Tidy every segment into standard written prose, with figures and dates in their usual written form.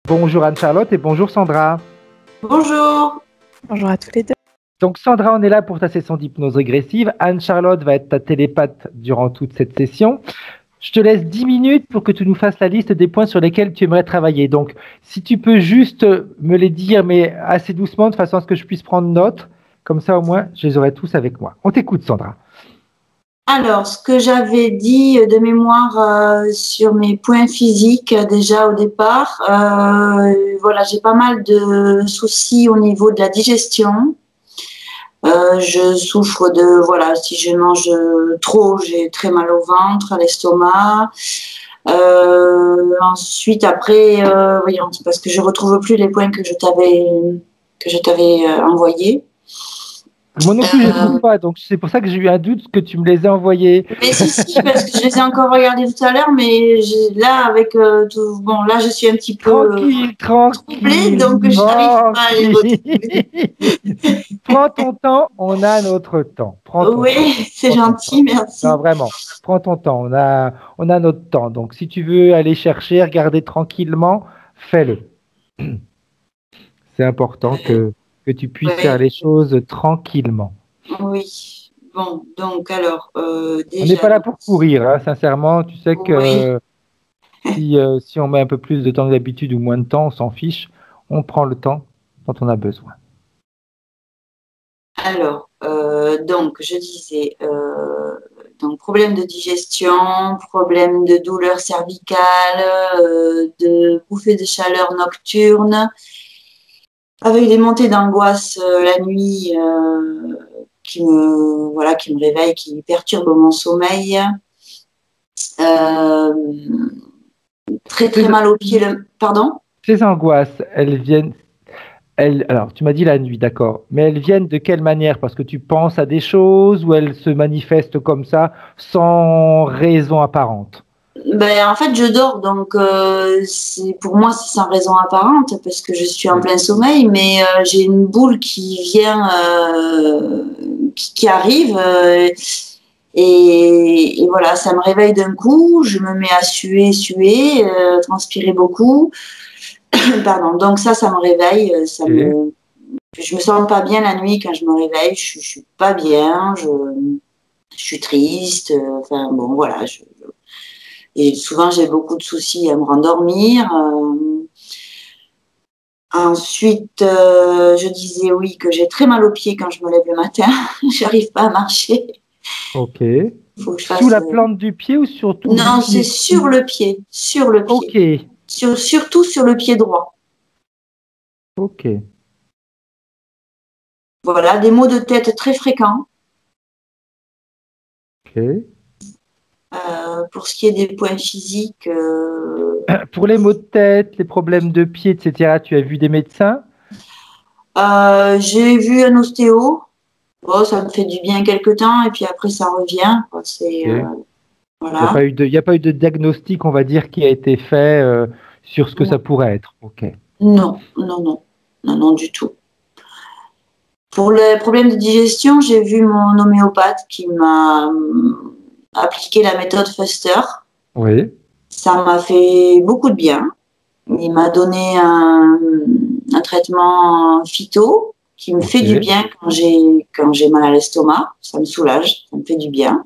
Bonjour Anne-Charlotte et bonjour Sandra. Bonjour. Bonjour à tous les deux. Donc Sandra, on est là pour ta session d'hypnose régressive. Anne-Charlotte va être ta télépathe durant toute cette session. Je te laisse 10 minutes pour que tu nous fasses la liste des points sur lesquels tu aimerais travailler. Donc, si tu peux juste me les dire, mais assez doucement, de façon à ce que je puisse prendre note. Comme ça, au moins, je les aurai tous avec moi. On t'écoute, Sandra. Alors, ce que j'avais dit de mémoire sur mes points physiques déjà au départ, voilà, j'ai pas mal de soucis au niveau de la digestion. Je souffre de, voilà, si je mange trop, j'ai très mal au ventre, à l'estomac. Ensuite, après, voyons, parce que je retrouve plus les points que je t'avais envoyés. Moi non plus, je ne les trouve pas. Donc, c'est pour ça que j'ai eu un doute que tu me les aies envoyés. Mais si, parce que je les ai encore regardés tout à l'heure, mais là, avec tout, bon, là, je suis un petit peu Tranquille, troublée, donc je n'arrive pas à les retrouver. Prends ton temps, on a notre temps. Oui, c'est gentil, merci. Non, vraiment, prends ton temps, on a notre temps. Donc, si tu veux aller chercher, regarder tranquillement, fais-le. C'est important que tu puisses faire les choses tranquillement. Oui, bon, donc alors, déjà... On n'est pas là pour courir, hein, sincèrement. Tu sais que si on met un peu plus de temps que d'habitude ou moins de temps, on s'en fiche. On prend le temps dont on a besoin. Alors, donc, je disais, donc, problème de digestion, problème de douleur cervicale, de bouffées de chaleur nocturne, avec des montées d'angoisse la nuit qui me réveillent, qui perturbent mon sommeil. Très très mal aux pieds. Pardon? Ces angoisses, elles viennent. Alors, tu m'as dit la nuit, d'accord. Mais elles viennent de quelle manière? Parce que tu penses à des choses ou elles se manifestent comme ça, sans raison apparente? Ben, en fait, je dors, donc pour moi, c'est sans raison apparente parce que je suis en plein sommeil, mais j'ai une boule qui vient, qui arrive, et voilà, ça me réveille d'un coup, je me mets à suer, transpirer beaucoup. Pardon, donc ça me réveille, je me sens pas bien la nuit quand je me réveille, je suis pas bien, je suis triste, enfin bon, voilà, et souvent, j'ai beaucoup de soucis à me rendormir. Ensuite, je disais oui que j'ai très mal aux pieds quand je me lève le matin. J'arrive pas à marcher. Ok. Faut que je fasse, sous la plante du pied ou sur tout le pied? Non, c'est sur le pied. Sur le pied. Ok. Surtout sur le pied droit. Ok. Voilà, des maux de tête très fréquents. Ok. Pour ce qui est des points physiques. Pour les maux de tête, les problèmes de pied, etc., tu as vu des médecins? J'ai vu un ostéo. Oh, ça me fait du bien quelque temps et puis après ça revient. C'est voilà. Il n'y a pas eu de diagnostic, on va dire, qui a été fait sur ce que ça pourrait être. Ok. Non, du tout. Pour les problèmes de digestion, j'ai vu mon homéopathe qui m'a appliqué la méthode Foster. Oui. Ça m'a fait beaucoup de bien. Il m'a donné un traitement phyto qui me fait du bien quand j'ai mal à l'estomac. Ça me soulage, ça me fait du bien.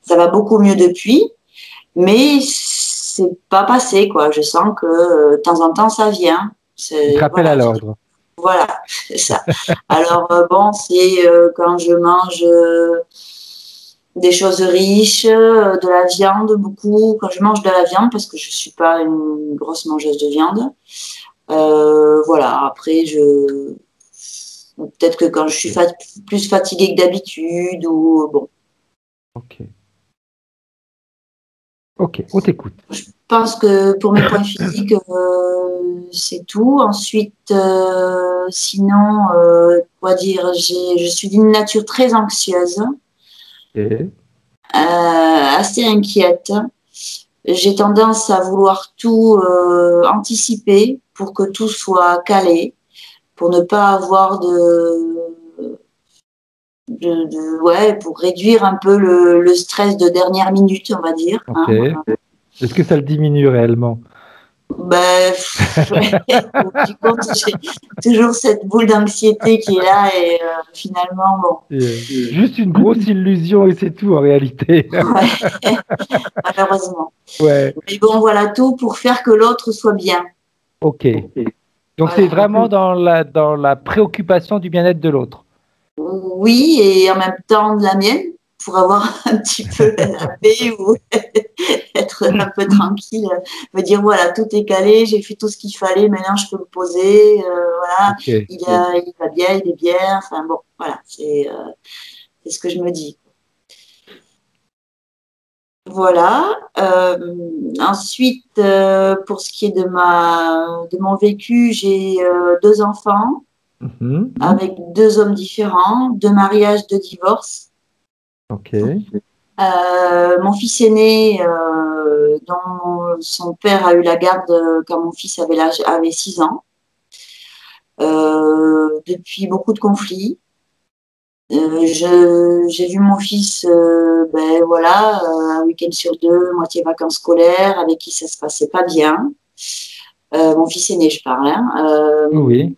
Ça va beaucoup mieux depuis, mais c'est pas passé, quoi. Je sens que de temps en temps ça vient. Il te rappelle à l'ordre. Voilà, c'est ça. Alors, bon, c'est quand je mange des choses riches, de la viande beaucoup, quand je mange de la viande, parce que je ne suis pas une grosse mangeuse de viande. Voilà, après, peut-être que quand je suis plus fatiguée que d'habitude, ou bon. Ok, on t'écoute. Je pense que pour mes points physiques, c'est tout. Ensuite, sinon, quoi dire, je suis d'une nature très anxieuse, assez inquiète. J'ai tendance à vouloir tout anticiper pour que tout soit calé, pour ne pas avoir pour réduire un peu le stress de dernière minute, on va dire. Est-ce que ça le diminue réellement? Ben, au bout du compte, j'ai toujours cette boule d'anxiété qui est là et finalement, bon. Juste une grosse illusion et c'est tout en réalité. Ouais, malheureusement. Ouais, Mais bon, voilà tout pour faire que l'autre soit bien. ok. Donc c'est Voilà. vraiment dans la préoccupation du bien-être de l'autre. Oui, et en même temps de la mienne, pour avoir un petit peu la paix ou être un peu tranquille. Me dire, voilà, tout est calé, j'ai fait tout ce qu'il fallait, maintenant je peux me poser. Voilà, Ok, il va bien, il est bien. Enfin bon, voilà, c'est ce que je me dis. Voilà. Ensuite, pour ce qui est de mon vécu, j'ai deux enfants mhm, avec deux hommes différents, deux mariages, deux divorces. ok, Mon fils aîné, dont son père a eu la garde quand mon fils avait 6 ans. Depuis beaucoup de conflits. J'ai vu mon fils, ben voilà, un week-end sur deux, moitié vacances scolaires, avec qui ça se passait pas bien. Mon fils aîné, je parle. Hein. oui,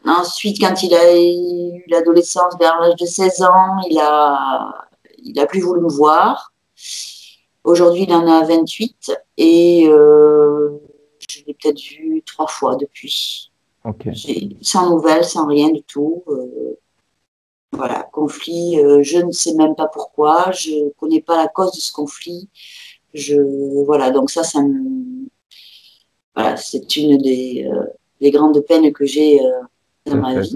Ensuite, quand il a eu l'adolescence, vers l'âge de 16 ans, il a plus voulu me voir. Aujourd'hui, il en a 28 et je l'ai peut-être vu 3 fois depuis. ok, Sans nouvelles, sans rien du tout. Voilà, conflit, je ne sais même pas pourquoi, je ne connais pas la cause de ce conflit. Voilà, donc voilà, c'est une des grandes peines que j'ai tout dans à ma fait. vie.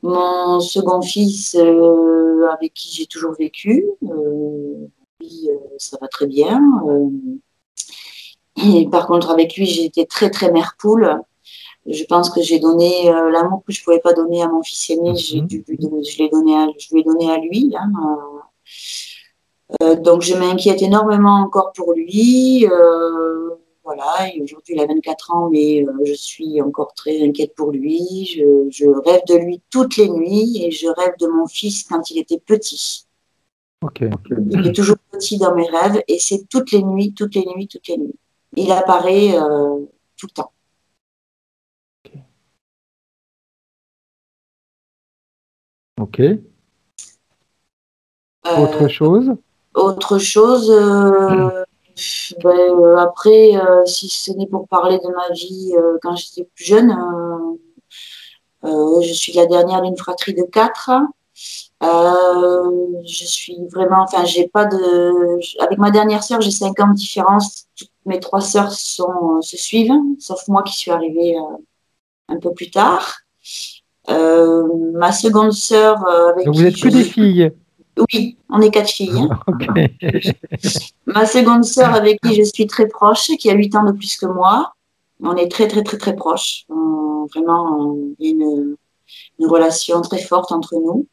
Mon second fils, avec qui j'ai toujours vécu, lui, ça va très bien. Et par contre, avec lui, j'ai été très, très mère poule. Je pense que j'ai donné l'amour que je ne pouvais pas donner à mon fils aîné, Mhm, je lui ai donné à lui. Hein. Donc, je m'inquiète énormément encore pour lui. Voilà, et aujourd'hui, il a 24 ans, mais je suis encore très inquiète pour lui. Je rêve de lui toutes les nuits et je rêve de mon fils quand il était petit. ok, Il est toujours petit dans mes rêves et c'est toutes les nuits, toutes les nuits, toutes les nuits. Il apparaît tout le temps. ok. Autre Euh, chose? Autre chose, ben, après, si ce n'est pour parler de ma vie quand j'étais plus jeune, je suis la dernière d'une fratrie de 4. Je suis vraiment, enfin, j'ai pas de. Avec ma dernière sœur, j'ai 5 ans de différence. Toutes mes 3 sœurs se suivent, sauf moi qui suis arrivée un peu plus tard. Ma seconde sœur, avec Donc vous qui êtes je que des suis. filles. Oui, on est 4 filles. Hein. Ok, Ma seconde sœur, avec qui je suis très proche, qui a 8 ans de plus que moi. On est très, très, très, très proches. Vraiment, il y a une relation très forte entre nous.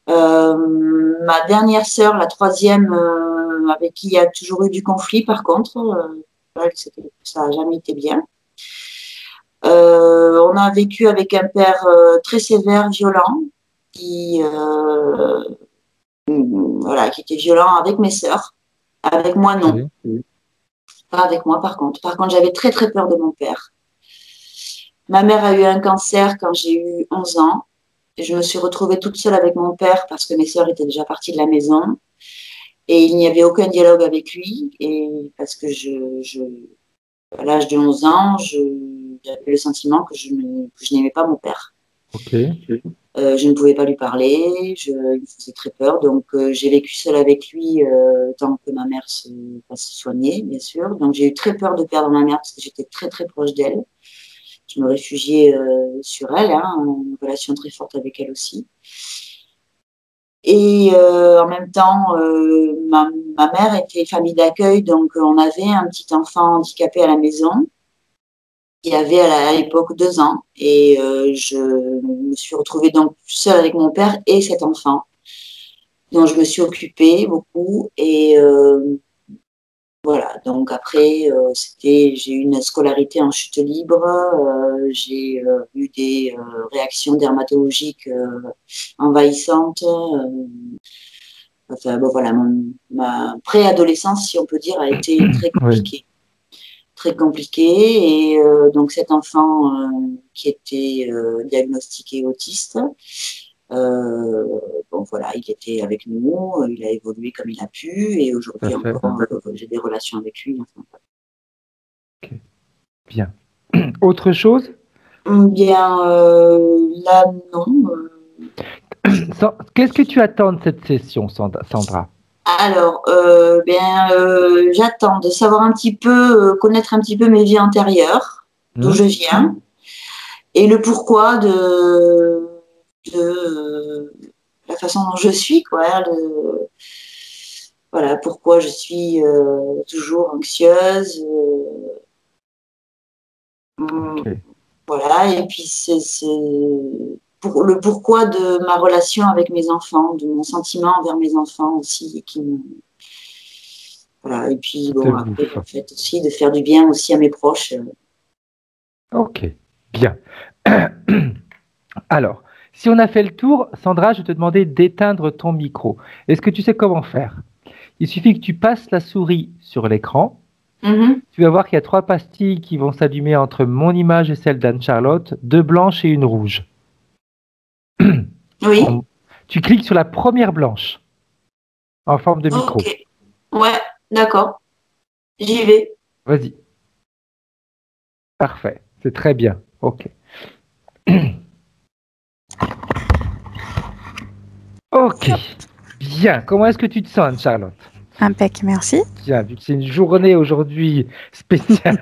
Ma dernière sœur, la troisième, avec qui il y a toujours eu du conflit, par contre, ça n'a jamais été bien. On a vécu avec un père très sévère, violent, qui, voilà, qui était violent avec mes sœurs. Avec moi, non. ok, Pas avec moi, par contre. Par contre, j'avais très, très peur de mon père. Ma mère a eu un cancer quand j'ai eu 11 ans. Et je me suis retrouvée toute seule avec mon père parce que mes sœurs étaient déjà parties de la maison. Et il n'y avait aucun dialogue avec lui. Et parce que à l'âge de 11 ans, j'avais le sentiment que je n'aimais pas mon père. ok, Je ne pouvais pas lui parler, il me faisait très peur. Donc, j'ai vécu seule avec lui tant que ma mère se soignait, bien sûr. Donc, j'ai eu très peur de perdre ma mère parce que j'étais très, très proche d'elle. Je me réfugiais sur elle, hein, une relation très forte avec elle aussi. Et en même temps, ma mère était famille d'accueil, donc on avait un petit enfant handicapé à la maison qui avait à l'époque 2 ans. Et je me suis retrouvée donc seule avec mon père et cet enfant, dont je me suis occupée beaucoup. Et voilà, donc après, j'ai eu une scolarité en chute libre, j'ai eu des réactions dermatologiques envahissantes. Enfin, bon, voilà, ma préadolescence, si on peut dire, a été très oui, compliquée. très compliqué. Et donc cet enfant qui était diagnostiqué autiste, bon voilà, il était avec nous, il a évolué comme il a pu, et aujourd'hui encore, j'ai des relations avec lui. Enfin. Ok, bien. Autre chose? Bien, là, non. Qu'est-ce que tu attends de cette session, Sandra? Alors, j'attends de savoir un petit peu, connaître un petit peu mes vies antérieures, d'où je viens, et le pourquoi de la façon dont je suis, quoi. Voilà, pourquoi je suis toujours anxieuse. Okay. Voilà, et puis pour le pourquoi de ma relation avec mes enfants, de mon sentiment envers mes enfants aussi, voilà, et puis bon, après, en fait, aussi de faire du bien aussi à mes proches. Ok, bien. Alors, si on a fait le tour, Sandra, je vais te demander d'éteindre ton micro. Est-ce que tu sais comment faire? Il suffit que tu passes la souris sur l'écran. Tu vas voir qu'il y a 3 pastilles qui vont s'allumer entre mon image et celle d'Anne-Charlotte, 2 blanches et une rouge. Oui. Tu cliques sur la première blanche en forme de micro. Ok. Ouais, d'accord. J'y vais. Vas-y. Parfait. C'est très bien. Ok. Ok. Bien. Comment est-ce que tu te sens, Anne-Charlotte? Impec, merci. Bien, vu que c'est une journée aujourd'hui spéciale,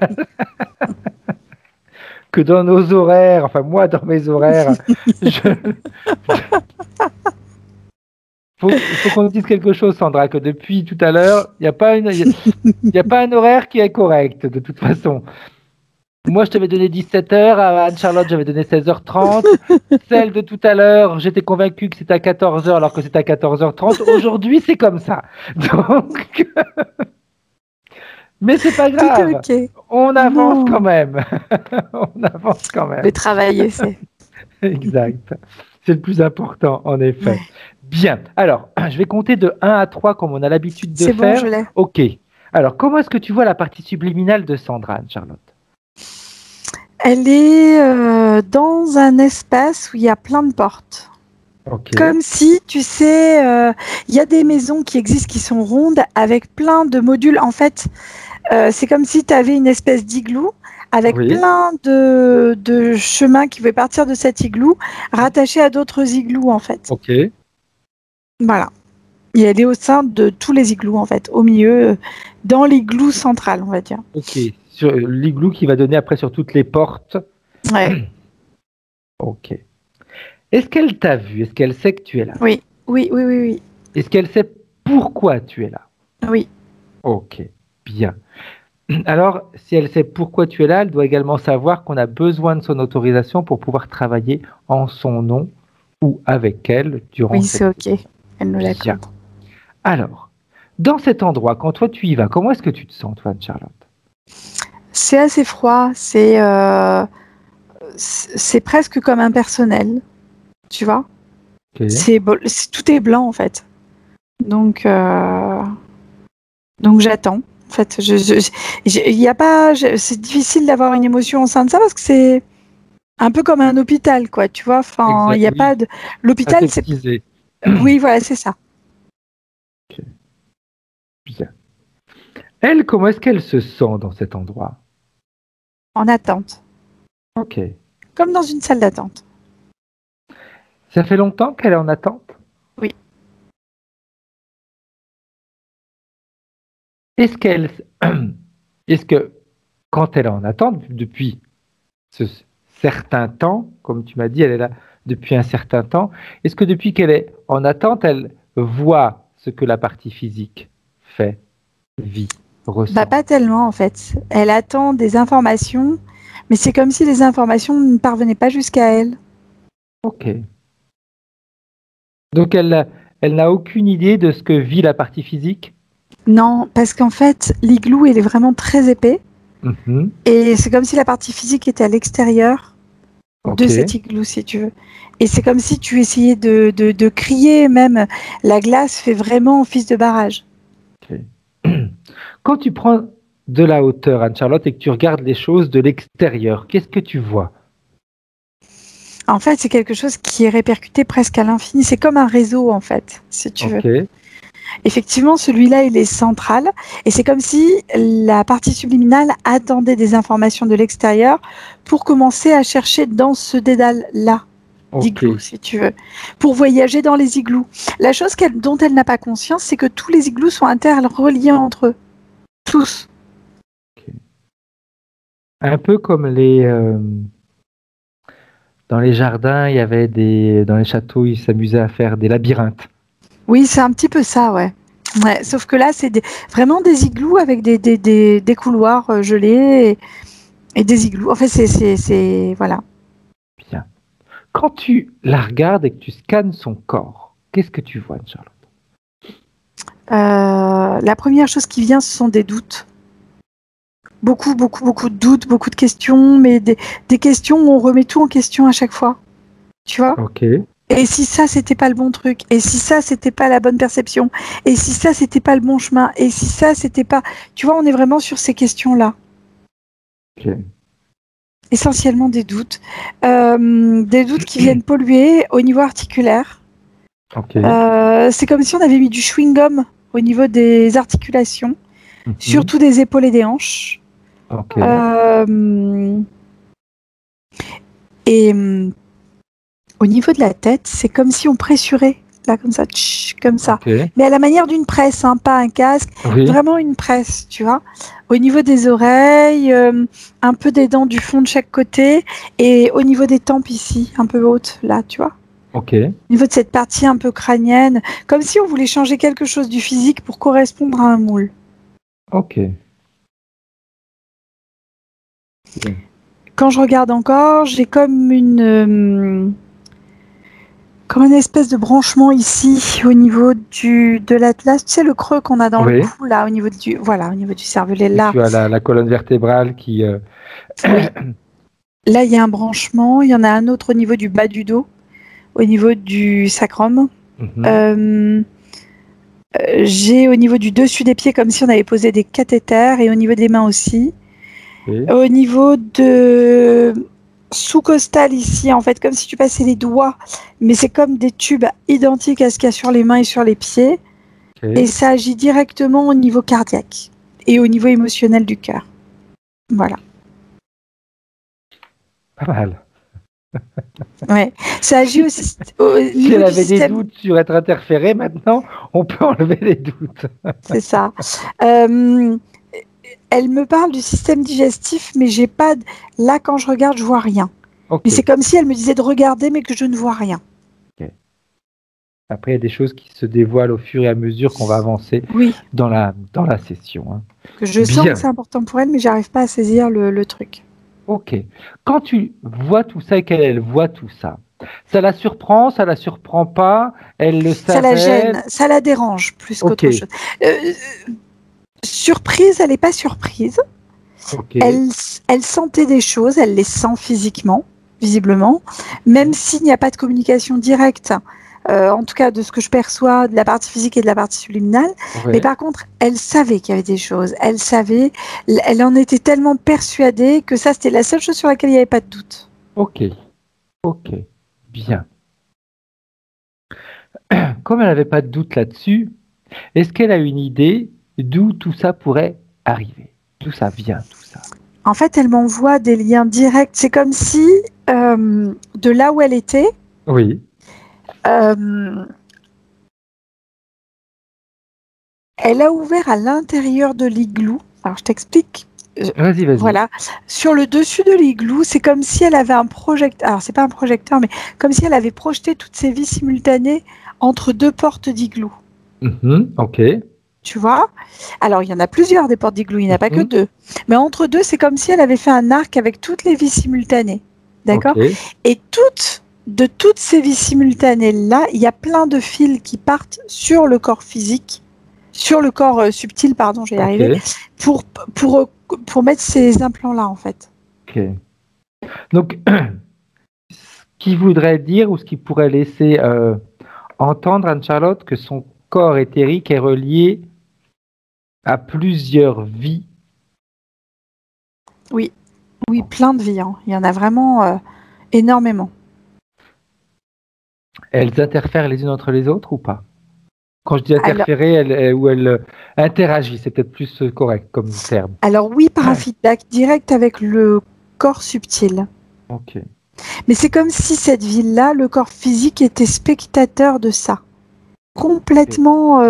que dans nos horaires, enfin moi dans mes horaires, il faut qu'on dise quelque chose, Sandra, que depuis tout à l'heure, il n'y a pas un horaire qui est correct, de toute façon. Moi, je t'avais donné 17h, à Anne-Charlotte, j'avais donné 16h30. Celle de tout à l'heure, j'étais convaincu que c'était à 14h alors que c'était à 14h30. Aujourd'hui, c'est comme ça. Donc, mais c'est pas grave. Okay. On avance quand même. On avance quand même. Le travail est fait. Exact. C'est le plus important, en effet. Ouais. Bien. Alors, je vais compter de 1 à 3 comme on a l'habitude de faire. C'est bon, je l'ai. Ok. Alors, comment est-ce que tu vois la partie subliminale de Sandra, Anne-Charlotte? Elle est dans un espace où il y a plein de portes. Okay. Comme si, tu sais, il y a des maisons qui existent qui sont rondes avec plein de modules. En fait, c'est comme si tu avais une espèce d'igloo avec plein de chemins qui pouvaient partir de cet igloo rattachés à d'autres igloos, en fait. Ok. Voilà. Et elle est au sein de tous les igloos, en fait, au milieu, dans l'igloo central, on va dire. Ok. Sur l'igloo qui va donner après sur toutes les portes. Ouais. Ok. Est-ce qu'elle t'a vu? Est-ce qu'elle sait que tu es là? Oui. Oui, oui, oui, oui. Est-ce qu'elle sait pourquoi tu es là? Oui. Ok. Bien. Alors, si elle sait pourquoi tu es là, elle doit également savoir qu'on a besoin de son autorisation pour pouvoir travailler en son nom ou avec elle durant cette session. Oui, c'est ok. Elle nous l'accorde. Alors, dans cet endroit, quand toi tu y vas, comment est-ce que tu te sens, toi, Anne-Charlotte? C'est assez froid. C'est presque comme impersonnel. Tu vois? Okay. Tout est blanc, en fait. Donc j'attends. En fait, y a pas, c'est difficile d'avoir une émotion au sein de ça parce que c'est un peu comme un hôpital, quoi, tu vois. Enfin, il n'y a pas de. L'hôpital, c'est. Oui, voilà, c'est ça. Okay. Bien. Elle, comment est-ce qu'elle se sent dans cet endroit? En attente. Ok. Comme dans une salle d'attente. Ça fait longtemps qu'elle est en attente? Oui. Est-ce que quand elle est en attente, depuis ce certain temps, comme tu m'as dit, elle est là depuis un certain temps, est-ce que depuis qu'elle est en attente, elle voit ce que la partie physique fait, vit, ressent? Bah, pas tellement, en fait. Elle attend des informations, mais c'est comme si les informations ne parvenaient pas jusqu'à elle. Ok. Donc elle n'a aucune idée de ce que vit la partie physique? Non, parce qu'en fait, l'igloo, il est vraiment très épais. Mm-hmm. Et c'est comme si la partie physique était à l'extérieur de cet igloo, si tu veux. Et c'est comme si tu essayais de crier, même la glace fait vraiment office de barrage. Okay. Quand tu prends de la hauteur, Anne-Charlotte, et que tu regardes les choses de l'extérieur, qu'est-ce que tu vois? En fait, c'est quelque chose qui est répercuté presque à l'infini. C'est comme un réseau, en fait, si tu veux. Effectivement, celui-là, il est central. Et c'est comme si la partie subliminale attendait des informations de l'extérieur pour commencer à chercher dans ce dédale-là. D'igloo, si tu veux, pour voyager dans les igloos. La chose dont elle n'a pas conscience, c'est que tous les igloos sont interreliés entre eux. Tous. Un peu comme dans les jardins, il y avait dans les châteaux, ils s'amusaient à faire des labyrinthes. Oui, c'est un petit peu ça, ouais. Sauf que là, c'est vraiment des igloos avec des couloirs gelés et des igloos. En fait, c'est voilà. Bien. Quand tu la regardes et que tu scannes son corps, qu'est-ce que tu vois, Charlotte? La première chose qui vient, ce sont des doutes. Beaucoup de doutes, beaucoup de questions, mais des questions où on remet tout en question à chaque fois. Tu vois? Ok. Et si ça, c'était pas le bon truc? Et si ça, c'était pas la bonne perception? Et si ça, c'était pas le bon chemin? Et si ça, c'était pas... Tu vois, on est vraiment sur ces questions-là. Ok. Essentiellement des doutes. Des doutes qui viennent polluer au niveau articulaire. Okay. C'est comme si on avait mis du chewing-gum au niveau des articulations, surtout des épaules et des hanches. Okay. Au niveau de la tête, c'est comme si on pressurait, là, comme ça, comme ça. Okay. Mais à la manière d'une presse, hein, pas un casque, oui. Vraiment une presse, tu vois. Au niveau des oreilles, un peu des dents du fond de chaque côté, et au niveau des tempes ici, un peu haute, là, tu vois. Ok. Au niveau de cette partie un peu crânienne, comme si on voulait changer quelque chose du physique pour correspondre à un moule. Ok. Bien. Quand je regarde encore, j'ai comme une espèce de branchement ici au niveau de l'atlas. Tu sais, le creux qu'on a dans le cou, là, au niveau du cervelet, là. Tu as la colonne vertébrale qui... Oui. Là, il y a un branchement. Il y en a un autre au niveau du bas du dos, au niveau du sacrum. J'ai au niveau du dessus des pieds comme si on avait posé des cathéters, et au niveau des mains aussi. Au niveau de sous-costal ici, en fait, comme si tu passais les doigts, mais c'est comme des tubes identiques à ce qu'il y a sur les mains et sur les pieds. Et ça agit directement au niveau cardiaque et au niveau émotionnel du cœur. Voilà. Pas mal. Ouais, ça agit aussi si elle avait des doutes sur être interférée, maintenant, on peut enlever les doutes. C'est ça. Elle me parle du système digestif, mais j'ai pas... Là, quand je regarde, je vois rien. Okay. Mais c'est comme si elle me disait de regarder, mais que je ne vois rien. Okay. Après, il y a des choses qui se dévoilent au fur et à mesure qu'on va avancer dans la session. Hein. Que je sens que c'est important pour elle, mais j'arrive pas à saisir le truc. Ok. Quand tu vois tout ça et qu'elle voit tout ça, ça la surprend, ça la surprend pas, elle le savait. Ça la gêne, ça la dérange plus qu'autre chose. Surprise, elle n'est pas surprise. Okay. Elle sentait des choses, elle les sent physiquement, visiblement, même s'il n'y a pas de communication directe, en tout cas de ce que je perçois de la partie physique et de la partie subliminale. Mais par contre, elle savait qu'il y avait des choses, elle savait, elle en était tellement persuadée que ça, c'était la seule chose sur laquelle il n'y avait pas de doute. Ok, bien. Comme elle n'avait pas de doute là-dessus, est-ce qu'elle a une idée d'où tout ça pourrait arriver? D'où ça vient, tout ça? En fait, elle m'envoie des liens directs. C'est comme si, de là où elle était, oui. Elle a ouvert à l'intérieur de l'igloo. Alors, je t'explique. Vas-y. Voilà. Sur le dessus de l'igloo, c'est comme si elle avait un projecteur. Alors, c'est pas un projecteur, mais comme si elle avait projeté toutes ses vies simultanées entre deux portes d'igloo. Ok. Tu vois? Alors, il y en a plusieurs des portes d'igloo, il n'y en a pas que deux. Mais entre deux, c'est comme si elle avait fait un arc avec toutes les vies simultanées. D'accord? Et de toutes ces vies simultanées-là, il y a plein de fils qui partent sur le corps physique, sur le corps subtil, pardon, je vais y arriver, pour mettre ces implants-là, en fait. Ok. Donc, ce qui voudrait dire, ou ce qui pourrait laisser entendre Anne-Charlotte, que son corps éthérique est relié à plusieurs vies Oui, plein de vies. Hein. Il y en a vraiment énormément. Elles interfèrent les unes entre les autres ou pas? Quand je dis interférer, elles interagissent, c'est peut-être plus correct comme terme. Alors oui, par un feedback direct avec le corps subtil. Ok. Mais c'est comme si cette vie-là, le corps physique était spectateur de ça. Complètement,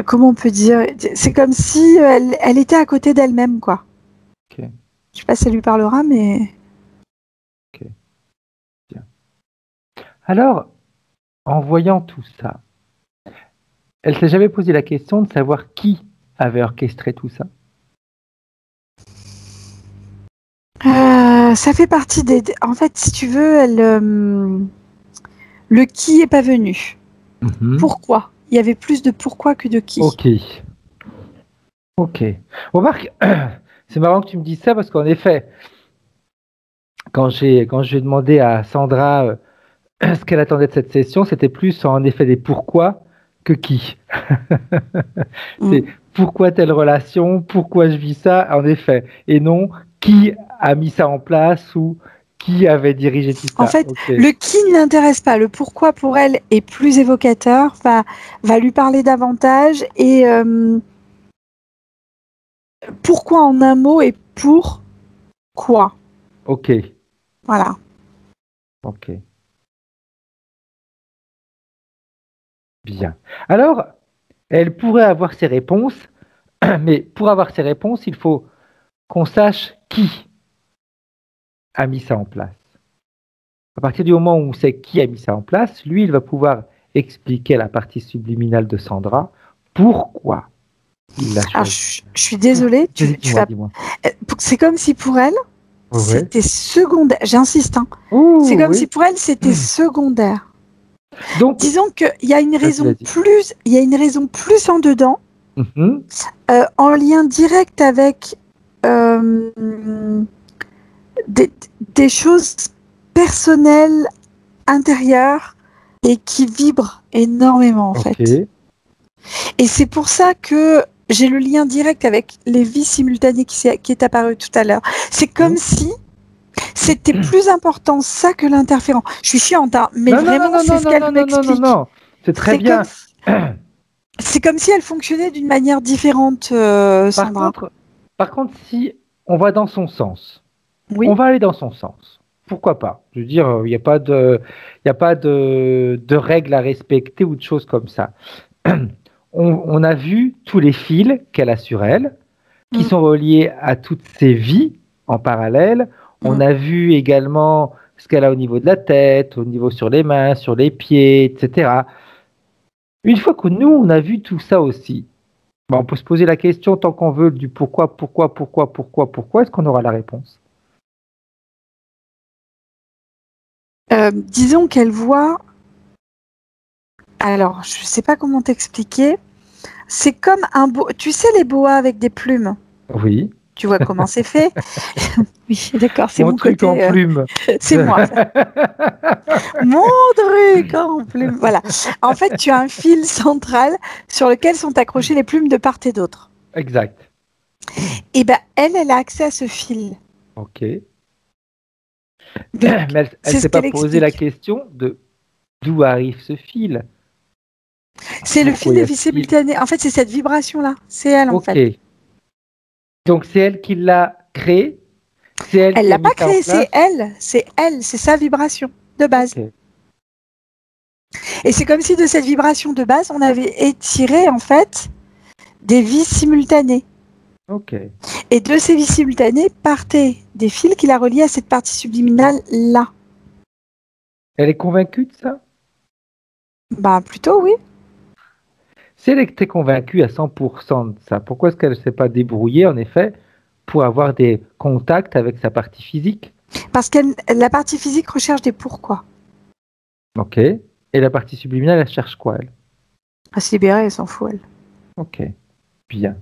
comment on peut dire, c'est comme si elle était à côté d'elle-même, quoi. Ok. Je sais pas si ça lui parlera, mais... Ok. Bien. Alors, en voyant tout ça, elle s'est jamais posé la question de savoir qui avait orchestré tout ça? Ça fait partie des... En fait, si tu veux, le qui est pas venu. Pourquoi? Il y avait plus de pourquoi que de qui. Ok. Remarque, c'est marrant que tu me dises ça parce qu'en effet, quand j'ai demandé à Sandra ce qu'elle attendait de cette session, c'était plus en effet des pourquoi que qui. C'est pourquoi telle relation, pourquoi je vis ça, en effet, et non qui a mis ça en place ou qui avait dirigé tout ça. En fait, le qui ne l'intéresse pas. Le pourquoi pour elle est plus évocateur, va lui parler davantage et pourquoi en un mot et pour quoi. Ok. Voilà. Ok. Bien. Alors, elle pourrait avoir ses réponses, mais pour avoir ses réponses, il faut qu'on sache qui a mis ça en place. À partir du moment où on sait qui a mis ça en place, lui, il va pouvoir expliquer à la partie subliminale de Sandra pourquoi il l'a choisi. Je suis désolée, dis-moi. C'est comme si pour elle, c'était secondaire. J'insiste, hein. C'est comme si pour elle, c'était secondaire. Donc, disons qu'il y a une raison plus en dedans, en lien direct avec des choses personnelles, intérieures et qui vibrent énormément en fait. Et c'est pour ça que j'ai le lien direct avec les vies simultanées qui est apparu tout à l'heure. C'est comme si c'était plus important ça que l'interférent. Je suis chiante, hein, mais vraiment c'est ce qu'elle m'explique. Non, c'est très bien. C'est comme si elle fonctionnait d'une manière différente, Sandra. Par contre, si on va dans son sens, on va aller dans son sens. Pourquoi pas? Je veux dire, il n'y a pas de règles à respecter ou de choses comme ça. On a vu tous les fils qu'elle a sur elle, qui sont reliés à toutes ses vies en parallèle. On a vu également ce qu'elle a au niveau de la tête, au niveau sur les mains, sur les pieds, etc. Une fois que nous, on a vu tout ça aussi, on peut se poser la question tant qu'on veut du pourquoi, est-ce qu'on aura la réponse? Disons qu'elle voit... Alors, je ne sais pas comment t'expliquer. C'est comme un boa. Tu sais les boas avec des plumes? Oui. Tu vois comment c'est fait? Oui, d'accord, c'est mon truc côté, en plume. C'est moi. Mon truc en plume. Voilà. En fait, tu as un fil central sur lequel sont accrochées les plumes de part et d'autre. Exact. Et ben, elle a accès à ce fil. Ok. Donc, mais elle ne s'est pas posé la question de d'où arrive ce fil. C'est le fil de vie simultanée. En fait, c'est cette vibration-là. C'est elle, en fait. Donc, c'est elle qui l'a créé. Elle ne l'a pas créé, c'est elle. C'est elle. C'est sa vibration de base. Okay. Et c'est comme si de cette vibration de base, on avait étiré, en fait, des vies simultanées. Ok. Et de ces vies simultanées partaient des fils qui la relient à cette partie subliminale-là. Elle est convaincue de ça? Bah, plutôt, oui. Si elle était convaincue à 100% de ça, pourquoi est-ce qu'elle ne s'est pas débrouillée, en effet, pour avoir des contacts avec sa partie physique? Parce que la partie physique recherche des pourquoi. Ok. Et la partie subliminale, elle cherche quoi, elle? À se libérer, elle s'en fout, elle. Ok. Bien.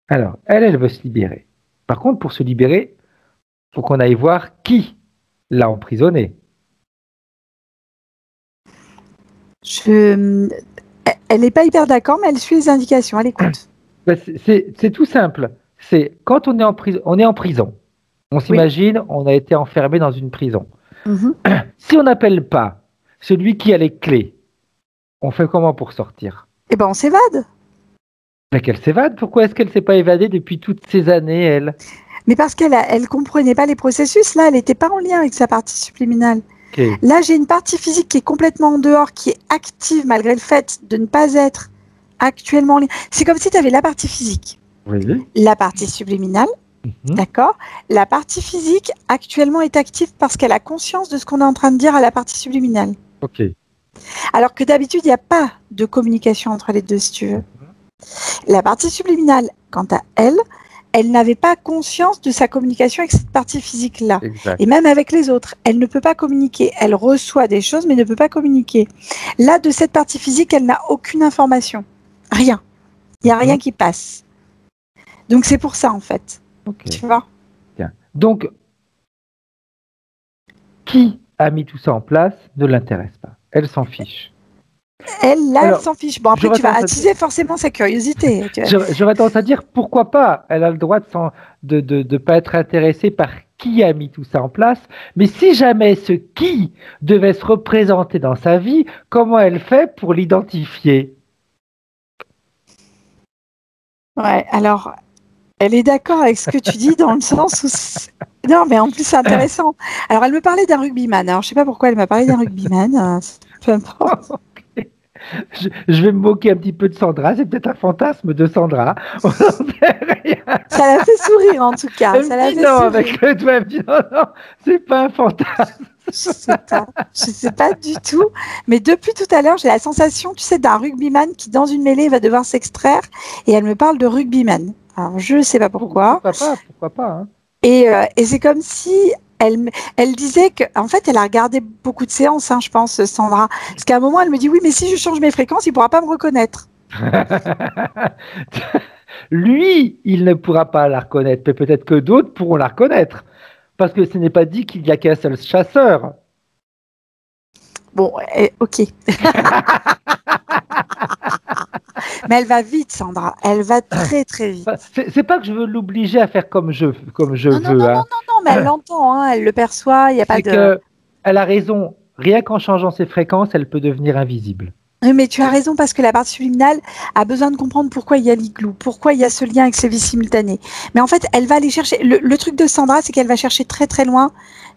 Alors, elle veut se libérer. Par contre, pour se libérer, il faut qu'on aille voir qui l'a emprisonnée. Elle n'est pas hyper d'accord, mais elle suit les indications, elle écoute. C'est tout simple. c'est quand on est en prison. On s'imagine, on a été enfermé dans une prison. Si on n'appelle pas celui qui a les clés, on fait comment pour sortir? Eh ben, on s'évade. Mais qu'elle s'évade, pourquoi est-ce qu'elle ne s'est pas évadée depuis toutes ces années, elle? Mais parce qu'elle comprenait pas les processus, là, elle n'était pas en lien avec sa partie subliminale. Okay. Là, j'ai une partie physique qui est complètement en dehors, qui est active malgré le fait de ne pas être actuellement en lien. C'est comme si tu avais la partie physique, la partie subliminale, d'accord? La partie physique actuellement est active parce qu'elle a conscience de ce qu'on est en train de dire à la partie subliminale. Ok. Alors que d'habitude, il n'y a pas de communication entre les deux, si tu veux. La partie subliminale, quant à elle n'avait pas conscience de sa communication avec cette partie physique-là. Et même avec les autres, elle ne peut pas communiquer. Elle reçoit des choses, mais ne peut pas communiquer. Là, de cette partie physique, elle n'a aucune information. Rien. Il n'y a rien qui passe. Donc, c'est pour ça, en fait. Tu vois? Bien. Donc, qui a mis tout ça en place ne l'intéresse pas. Elle s'en fiche. Elle s'en fiche. Bon, après, tu vas attiser forcément sa curiosité. J'aurais tendance à dire, pourquoi pas? Elle a le droit de pas être intéressée par qui a mis tout ça en place. Mais si jamais ce qui devait se représenter dans sa vie, comment elle fait pour l'identifier? Ouais, alors, elle est d'accord avec ce que tu dis dans le sens où... Non, mais en plus, c'est intéressant. Alors, elle me parlait d'un rugbyman. Alors, je sais pas pourquoi elle m'a parlé d'un rugbyman. Peu importe. Je vais me moquer un petit peu de Sandra, c'est peut-être un fantasme de Sandra. Ça l'a fait sourire en tout cas. Avec le doigt, non, c'est pas un fantasme. Je sais pas du tout. Mais depuis tout à l'heure, j'ai la sensation, tu sais, d'un rugbyman qui, dans une mêlée, va devoir s'extraire. Et elle me parle de rugbyman. Alors, je sais pas pourquoi. Pourquoi pas hein. Et c'est comme si elle disait qu'en fait, elle a regardé beaucoup de séances, je pense, Sandra. Parce qu'à un moment, elle me dit, oui, mais si je change mes fréquences, il ne pourra pas me reconnaître. Lui, il ne pourra pas la reconnaître, mais peut-être que d'autres pourront la reconnaître. Parce que ce n'est pas dit qu'il n'y a qu'un seul chasseur. Bon, ok. Mais elle va vite, Sandra. Elle va très, très vite. C'est pas que je veux l'obliger à faire comme je veux. Non, mais elle l'entend, elle le perçoit. Il y a pas de. Elle a raison. Rien qu'en changeant ses fréquences, elle peut devenir invisible. Oui, mais tu as raison parce que la partie subliminale a besoin de comprendre pourquoi il y a l'igloo, pourquoi il y a ce lien avec ces vies simultanées. Mais en fait, elle va aller chercher. Le truc de Sandra, c'est qu'elle va chercher très très loin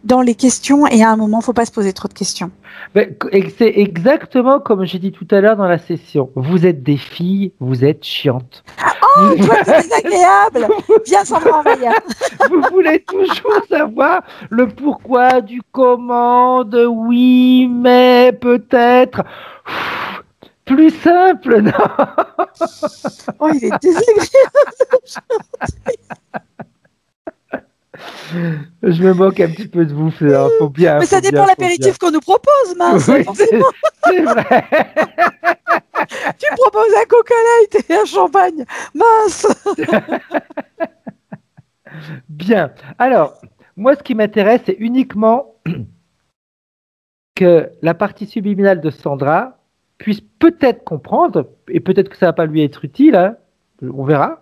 dans les questions et à un moment, il ne faut pas se poser trop de questions. C'est exactement comme j'ai dit tout à l'heure dans la session. Vous êtes des filles, vous êtes chiantes. Oh, toi, c'est désagréable. Viens, Sandra, on va y aller. Vous voulez toujours savoir le pourquoi du comment, de oui, mais peut-être. Plus simple, non? Oh, il est désagréable. Je me moque un petit peu de vous, faut bien. Mais ça dépend de l'apéritif qu'on nous propose, mince. Oui, c'est vrai. Tu me proposes un Coca Light et un champagne, mince. Bien. Alors, moi, ce qui m'intéresse, c'est uniquement que la partie subliminale de Sandra puisse peut-être comprendre, et peut-être que ça va pas lui être utile, on verra,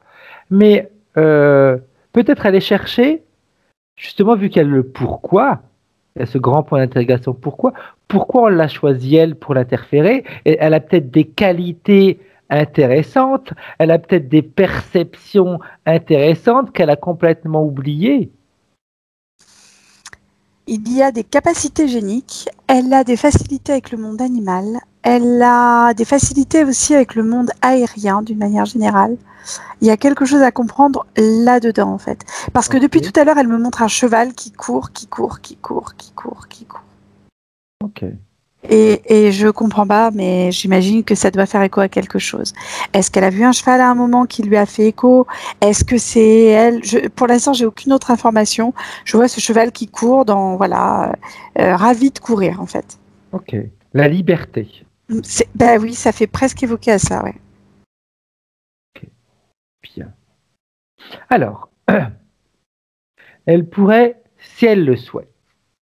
mais peut-être aller chercher, justement, vu qu'elle le pourquoi, il y a ce grand point d'interrogation, pourquoi on l'a choisi elle pour l'interférer, et elle a peut-être des qualités intéressantes, elle a peut-être des perceptions intéressantes qu'elle a complètement oubliées. Il y a des capacités géniques, elle a des facilités avec le monde animal, elle a des facilités aussi avec le monde aérien d'une manière générale. Il y a quelque chose à comprendre là-dedans en fait. Parce que depuis tout à l'heure, elle me montre un cheval qui court. Ok. Et je comprends pas, mais j'imagine que ça doit faire écho à quelque chose. Est-ce qu'elle a vu un cheval à un moment qui lui a fait écho? Est-ce que c'est elle? Pour l'instant, j'ai aucune autre information. Je vois ce cheval qui court ravi de courir en fait. Ok. La liberté. Ben oui, ça fait presque évoquer à ça, ouais. Ok. Bien. Alors, elle pourrait, si elle le souhaite,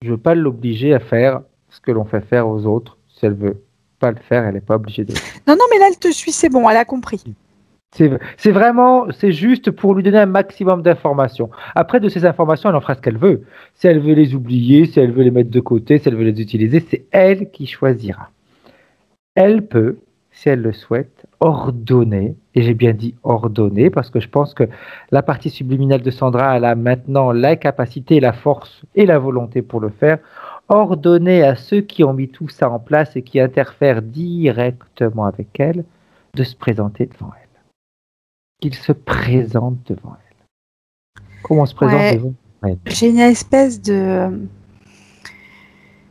je ne veux pas l'obliger à faire ce que l'on fait faire aux autres. Si elle veut pas le faire, elle n'est pas obligée de le faire. Non, mais là, elle te suit, c'est bon, elle a compris. C'est vraiment, c'est juste pour lui donner un maximum d'informations. Après, de ces informations, elle en fera ce qu'elle veut. Si elle veut les oublier, si elle veut les mettre de côté, si elle veut les utiliser, c'est elle qui choisira. Elle peut, si elle le souhaite, ordonner, et j'ai bien dit ordonner, parce que je pense que la partie subliminale de Sandra, elle a maintenant la capacité, la force et la volonté pour le faire, ordonner à ceux qui ont mis tout ça en place et qui interfèrent directement avec elle, de se présenter devant elle. Qu'ils se présentent devant elle. Comment on se présente devant elle? J'ai une espèce de...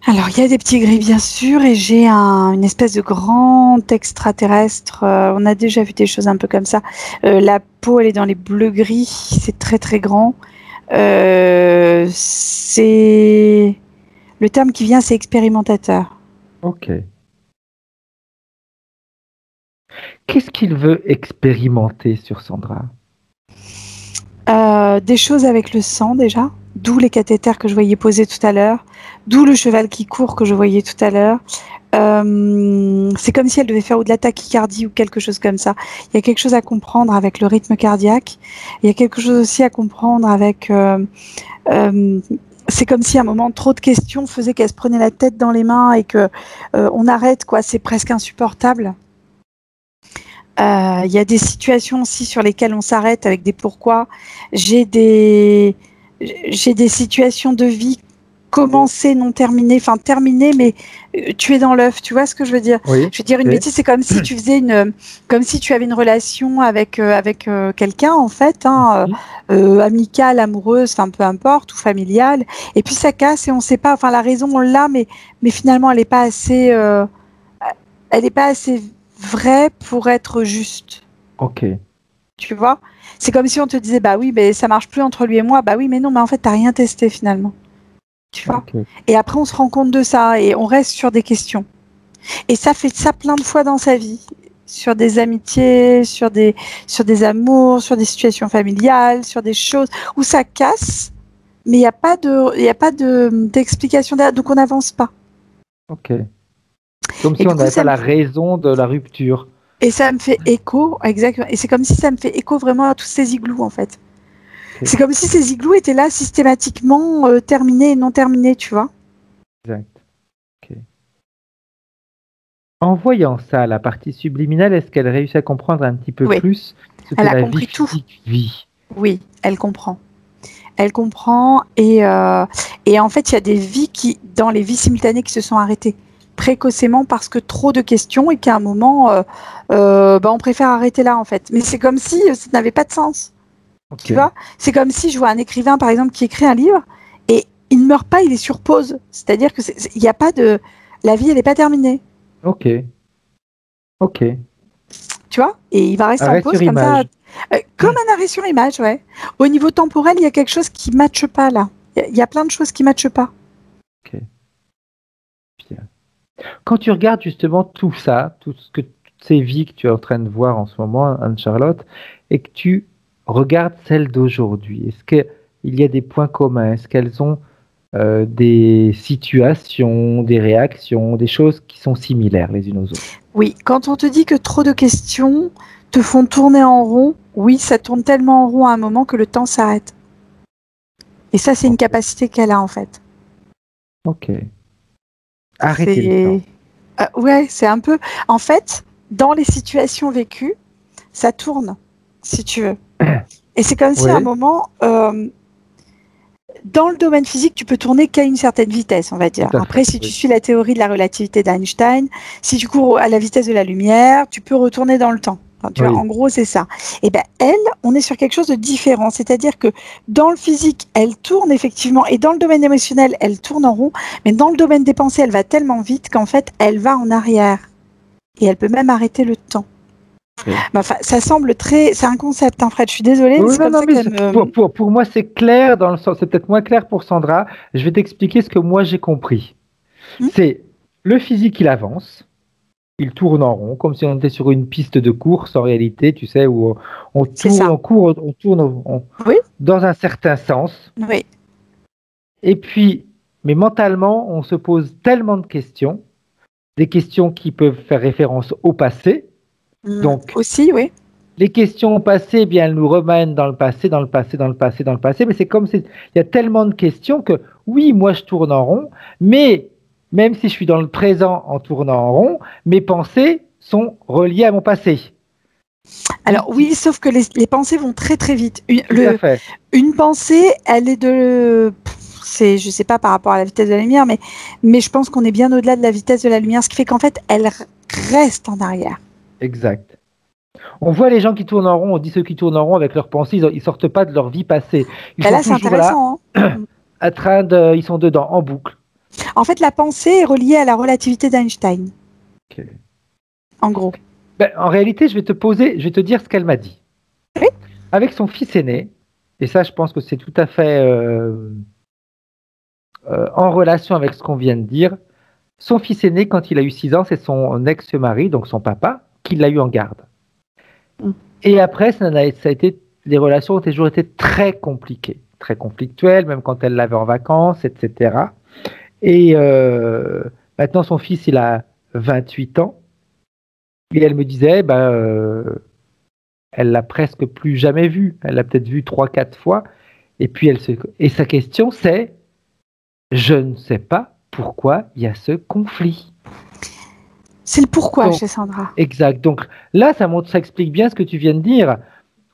Alors, il y a des petits gris, bien sûr, et j'ai une espèce de grand extraterrestre. On a déjà vu des choses un peu comme ça. La peau, elle est dans les bleus-gris. C'est très, très grand. C'est... Le terme qui vient, c'est expérimentateur. Ok. Qu'est-ce qu'il veut expérimenter sur Sandra? Des choses avec le sang, déjà. D'où les cathéters que je voyais posés tout à l'heure. D'où le cheval qui court que je voyais tout à l'heure. C'est comme si elle devait faire ou de la tachycardie ou quelque chose comme ça. Il y a quelque chose à comprendre avec le rythme cardiaque. Il y a quelque chose aussi à comprendre avec... c'est comme si à un moment, trop de questions faisaient qu'elle se prenait la tête dans les mains et que on arrête, quoi. C'est presque insupportable. Il y a des situations aussi sur lesquelles on s'arrête avec des pourquoi. J'ai des situations de vie commencées, non terminées, enfin terminées, mais tu es dans l'œuf. Tu vois ce que je veux dire? Oui, je veux dire, une bêtise, c'est comme si tu faisais comme si tu avais une relation avec quelqu'un, en fait, amicale, amoureuse, enfin peu importe, ou familiale, et puis ça casse et on ne sait pas. Enfin, la raison on l'a, mais finalement elle n'est pas assez, vraie pour être juste. Ok. Tu vois? C'est comme si on te disait, bah oui, mais ça marche plus entre lui et moi. Bah oui, mais non, mais en fait, t'as rien testé finalement. Tu vois? Okay. Et après, on se rend compte de ça et on reste sur des questions. Et ça fait ça plein de fois dans sa vie. Sur des amitiés, sur des amours, sur des situations familiales, sur des choses où ça casse, mais il n'y a pas d'explication derrière, donc on n'avance pas. Ok. Comme si on n'avait pas la raison de la rupture. Et ça me fait écho, exactement. Et c'est comme si ça me fait écho vraiment à tous ces igloos, en fait. Okay. C'est comme si ces igloos étaient là systématiquement terminés et non terminés, tu vois. Exact. Okay. En voyant ça, la partie subliminale, est-ce qu'elle réussit à comprendre un petit peu plus ce que la vie physique vit? Oui, elle comprend. Elle comprend et en fait, il y a des vies dans les vies simultanées qui se sont arrêtées précocement parce que trop de questions et qu'à un moment, on préfère arrêter là en fait. Mais c'est comme si ça n'avait pas de sens. Okay. Tu vois? C'est comme si je vois un écrivain par exemple qui écrit un livre et il ne meurt pas, il est sur pause. C'est-à-dire que il n'y a pas de... La vie, elle n'est pas terminée. Ok. Ok. Tu vois? Et il va rester en pause comme ça. Comme un arrêt sur image, ouais. Au niveau temporel, il y a quelque chose qui ne matche pas là. Il y a plein de choses qui ne matchent pas. Ok. Bien. Quand tu regardes justement tout ça, toutes ces vies que tu es en train de voir en ce moment, Anne-Charlotte, et que tu regardes celles d'aujourd'hui, est-ce qu'il y a des points communs? Est-ce qu'elles ont des situations, des réactions, des choses qui sont similaires les unes aux autres? Oui, quand on te dit que trop de questions te font tourner en rond, oui, ça tourne tellement en rond à un moment que le temps s'arrête. Et ça, c'est une capacité qu'elle a en fait. Ok. Arrêtez le temps. Ouais, c'est un peu... En fait, dans les situations vécues, ça tourne, si tu veux. Et c'est comme si à un moment... dans le domaine physique, tu peux tourner qu'à une certaine vitesse, on va dire. Après, si tu suis la théorie de la relativité d'Einstein, si tu cours à la vitesse de la lumière, tu peux retourner dans le temps. Enfin, tu vois, en gros, c'est ça. Et ben, elle, on est sur quelque chose de différent. C'est-à-dire que dans le physique, elle tourne effectivement, et dans le domaine émotionnel, elle tourne en rond, mais dans le domaine des pensées, elle va tellement vite qu'en fait, elle va en arrière. Et elle peut même arrêter le temps. Enfin, ça semble très... C'est un concept, hein, Fred, je suis désolée. Oui, pour moi, c'est clair, dans le sens, c'est peut-être moins clair pour Sandra. Je vais t'expliquer ce que moi j'ai compris. C'est le physique, il avance, il tourne en rond, comme si on était sur une piste de course, en réalité, tu sais, où on tourne dans un certain sens. Oui. Et puis, mais mentalement, on se pose tellement de questions, des questions qui peuvent faire référence au passé. Donc, aussi, oui. les questions passées, eh bien, elles nous remènent dans le passé, dans le passé, dans le passé, dans le passé. Mais c'est comme il y a tellement de questions que, oui, moi, je tourne en rond, mais même si je suis dans le présent en tournant en rond, mes pensées sont reliées à mon passé. Alors oui, sauf que les pensées vont très très vite. Tout à fait. Une pensée, elle est je sais pas par rapport à la vitesse de la lumière, mais je pense qu'on est bien au-delà de la vitesse de la lumière, ce qui fait qu'en fait, elle reste en arrière. Exact. On voit les gens qui tournent en rond, on dit ceux qui tournent en rond avec leurs pensées, ils sortent pas de leur vie passée. Ils sont là, c'est toujours là, intéressant. ils sont dedans, en boucle. En fait, la pensée est reliée à la relativité d'Einstein. Okay. En gros. En réalité, je vais te dire ce qu'elle m'a dit. Oui. Avec son fils aîné, et ça, je pense que c'est tout à fait en relation avec ce qu'on vient de dire. Son fils aîné, quand il a eu 6 ans, c'est son ex-mari, donc son papa, qui l'a eu en garde. Et après, les relations ont toujours été très compliquées, très conflictuelles, même quand elle l'avait en vacances, etc. Et maintenant, son fils, il a 28 ans. Et elle me disait, elle l'a presque plus jamais vu. Elle l'a peut-être vu 3-4 fois. Et puis, et sa question, c'est, je ne sais pas pourquoi il y a ce conflit. C'est le pourquoi chez Sandra. Exact. Donc là, ça explique bien ce que tu viens de dire.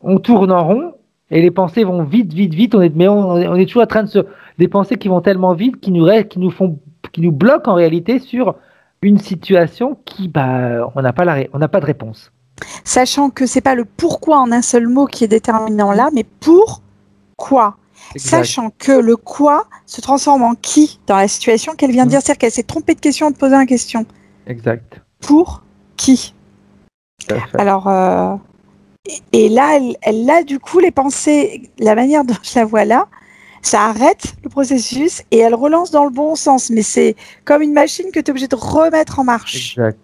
On tourne en rond et les pensées vont vite, vite, vite. On est toujours en train des pensées qui vont tellement vite, qui nous bloquent en réalité sur une situation on n'a pas de réponse. Sachant que c'est pas le pourquoi en un seul mot qui est déterminant là, mais pourquoi. Sachant que le quoi se transforme en qui dans la situation qu'elle vient de dire, c'est-à-dire qu'elle s'est trompée de question en te posant une question. Exact. Pour qui. Alors, et là, elle a du coup les pensées, la manière dont je la vois là, ça arrête le processus et elle relance dans le bon sens. Mais c'est comme une machine que tu es obligé de remettre en marche. Exact.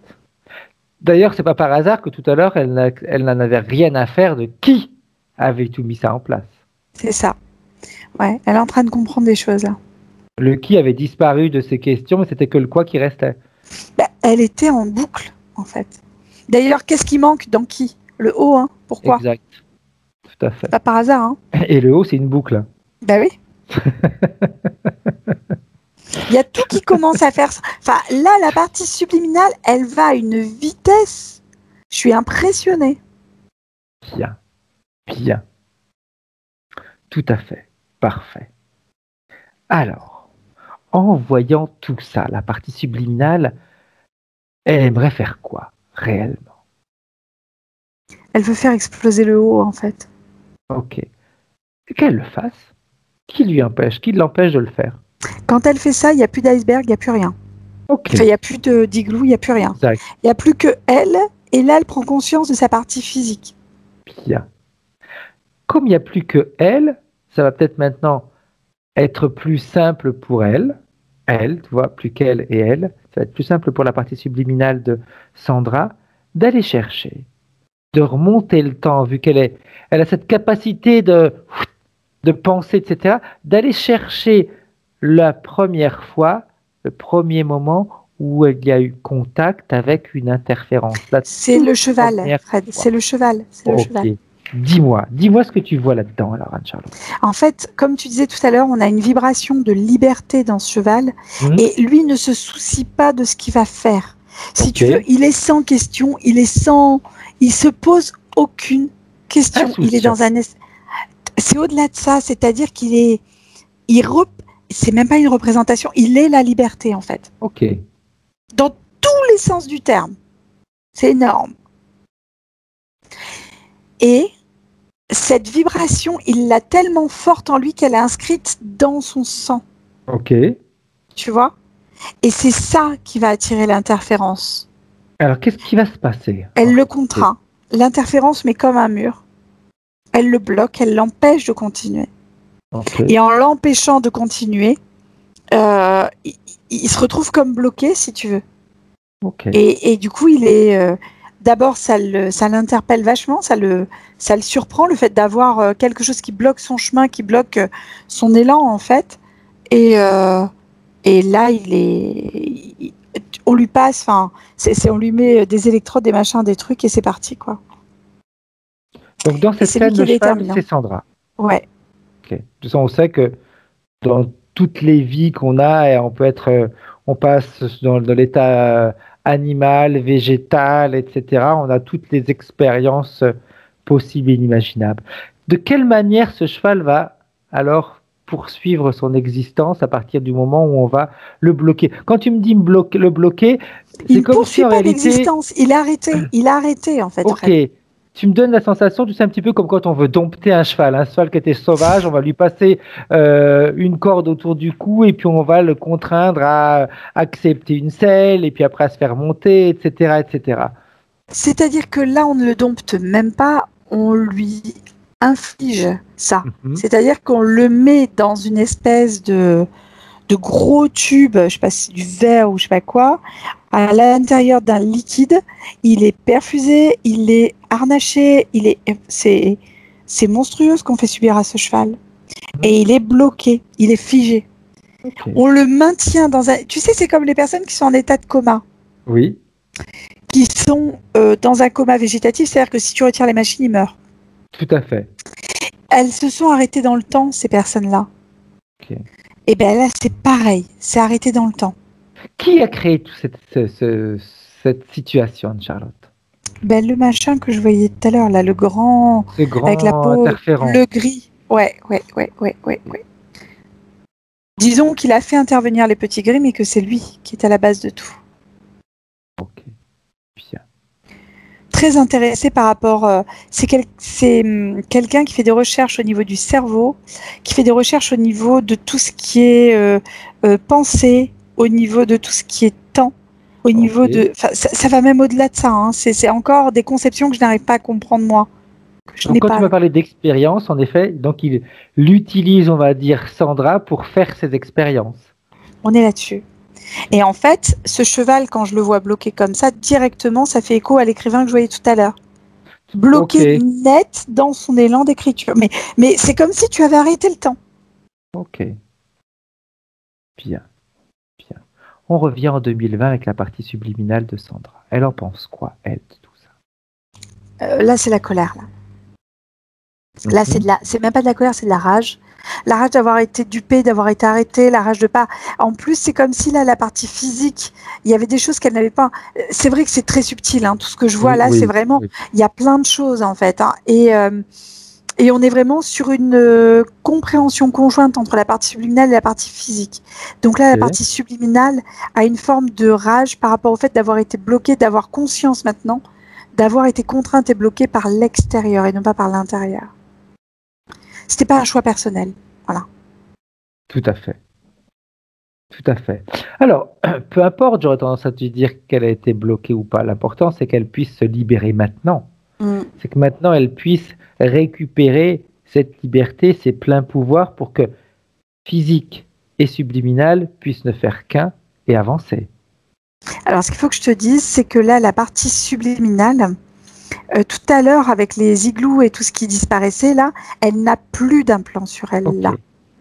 D'ailleurs, c'est pas par hasard que tout à l'heure, elle n'en avait rien à faire de qui avait tout mis ça en place. C'est ça. Ouais, elle est en train de comprendre des choses là. Le qui avait disparu de ces questions, mais c'était que le quoi qui restait. Elle était en boucle, en fait. D'ailleurs, qu'est-ce qui manque dans qui? Le haut, hein? Pourquoi? Exact. Tout à fait. Pas par hasard, hein? Et le haut, c'est une boucle. Ben oui. Il y a tout qui commence à faire ça. Enfin, là, la partie subliminale, elle va à une vitesse. Je suis impressionnée. Bien. Bien. Tout à fait. Parfait. Alors, en voyant tout ça, la partie subliminale, elle aimerait faire quoi, réellement? Elle veut faire exploser le haut, en fait. Ok. Qu'elle le fasse. Qui l'empêche de le faire? Quand elle fait ça, il n'y a plus d'iceberg, il n'y a plus rien. Okay. Enfin, il n'y a plus d'igloo, il n'y a plus rien. Il n'y a plus que elle, et là, elle prend conscience de sa partie physique. Bien. Comme il n'y a plus que elle, ça va peut-être maintenant être plus simple pour elle, tu vois, plus qu'elle et elle, ça va être plus simple pour la partie subliminale de Sandra, d'aller chercher, de remonter le temps, vu elle a cette capacité de penser, etc., d'aller chercher la première fois, le premier moment où il y a eu contact avec une interférence. C'est le cheval, Fred, c'est le cheval. C'est le cheval. Dis-moi ce que tu vois là-dedans, alors, Anne-Charlotte. En fait, comme tu disais tout à l'heure, on a une vibration de liberté dans ce cheval, et lui ne se soucie pas de ce qu'il va faire. Si tu veux, il est sans question, il se pose aucune question. Il est dans un... C'est au-delà de ça, c'est-à-dire c'est même pas une représentation, il est la liberté, en fait. Ok. Dans tous les sens du terme. C'est énorme. Et cette vibration, il l'a tellement forte en lui qu'elle est inscrite dans son sang. Ok. Tu vois? Et c'est ça qui va attirer l'interférence. Alors, qu'est-ce qui va se passer? Elle le contraint. L'interférence, mais comme un mur. Elle le bloque, elle l'empêche de continuer. Okay. Et en l'empêchant de continuer, il se retrouve comme bloqué, si tu veux. Okay. Et du coup, il est... D'abord, ça l'interpelle vachement, ça le surprend, le fait d'avoir quelque chose qui bloque son chemin, qui bloque son élan, en fait. Et là, on lui passe, on lui met des électrodes, des machins, des trucs, et c'est parti, quoi. Donc dans cette scène, le cheval, c'est Sandra. Ouais. Okay. De toute façon, on sait que dans toutes les vies qu'on a, on passe dans l'état animal, végétal, etc. On a toutes les expériences possibles et inimaginables. De quelle manière ce cheval va alors poursuivre son existence à partir du moment où on va le bloquer? Quand tu me dis le bloquer, c'est comme si en réalité... l'existence. Il a arrêté en fait. Ok. Tu me donnes la sensation, tu sais, un petit peu comme quand on veut dompter un cheval qui était sauvage, on va lui passer une corde autour du cou et puis on va le contraindre à accepter une selle et puis après à se faire monter, etc., etc. C'est-à-dire que là, on ne le dompte même pas, on lui inflige ça. C'est-à-dire qu'on le met dans une espèce de gros tube, je ne sais pas si c'est du verre ou je ne sais pas quoi, à l'intérieur d'un liquide. Il est perfusé, il est harnaché, c'est monstrueux ce qu'on fait subir à ce cheval. Et il est bloqué, il est figé. Okay. On le maintient dans un... Tu sais, c'est comme les personnes qui sont en état de coma. Oui. Qui sont dans un coma végétatif, c'est-à-dire que si tu retires les machines, ils meurent. Tout à fait. Elles se sont arrêtées dans le temps, ces personnes-là. Okay. Et bien là, c'est pareil, c'est arrêté dans le temps. Qui a créé toute cette situation, Charlotte? Ben, le machin que je voyais tout à l'heure, là, le grand avec la peau, le gris. Ouais. Disons qu'il a fait intervenir les petits gris, mais que c'est lui qui est à la base de tout. Ok. Bien. Très intéressé par rapport... c'est quelqu'un qui fait des recherches au niveau du cerveau, qui fait des recherches au niveau de tout ce qui est pensée, au niveau de tout ce qui est temps, au niveau de... Ça va même au-delà de ça. Hein. C'est encore des conceptions que je n'arrive pas à comprendre moi. Donc, quand tu m'as parlé d'expérience, en effet, donc il utilise, on va dire, Sandra pour faire ses expériences. On est là-dessus. Et en fait, ce cheval, quand je le vois bloqué comme ça, directement, ça fait écho à l'écrivain que je voyais tout à l'heure. Bloqué net dans son élan d'écriture. Mais c'est comme si tu avais arrêté le temps. Ok. Bien. On revient en 2020 avec la partie subliminale de Sandra. Elle en pense quoi, elle, de tout ça? Là, c'est la colère. Là, c'est même pas de la colère, c'est de la rage. La rage d'avoir été dupée, d'avoir été arrêtée, la rage de pas. En plus, c'est comme si là, la partie physique, il y avait des choses qu'elle n'avait pas. C'est vrai que c'est très subtil. Hein. Tout ce que je vois là, c'est vraiment. Il y a plein de choses en fait. Hein. Et on est vraiment sur une compréhension conjointe entre la partie subliminale et la partie physique. Donc là, la partie subliminale a une forme de rage par rapport au fait d'avoir été bloquée, d'avoir conscience maintenant, d'avoir été contrainte et bloquée par l'extérieur et non pas par l'intérieur. C'était pas un choix personnel, voilà. Tout à fait. Alors, peu importe, j'aurais tendance à te dire qu'elle a été bloquée ou pas. L'important, c'est qu'elle puisse se libérer maintenant. C'est que maintenant, elle puisse récupérer cette liberté, ses pleins pouvoirs pour que physique et subliminal puissent ne faire qu'un et avancer. Alors, ce qu'il faut que je te dise, c'est que là, la partie subliminale, tout à l'heure, avec les igloos et tout ce qui disparaissait, là, elle n'a plus d'implant sur elle, là.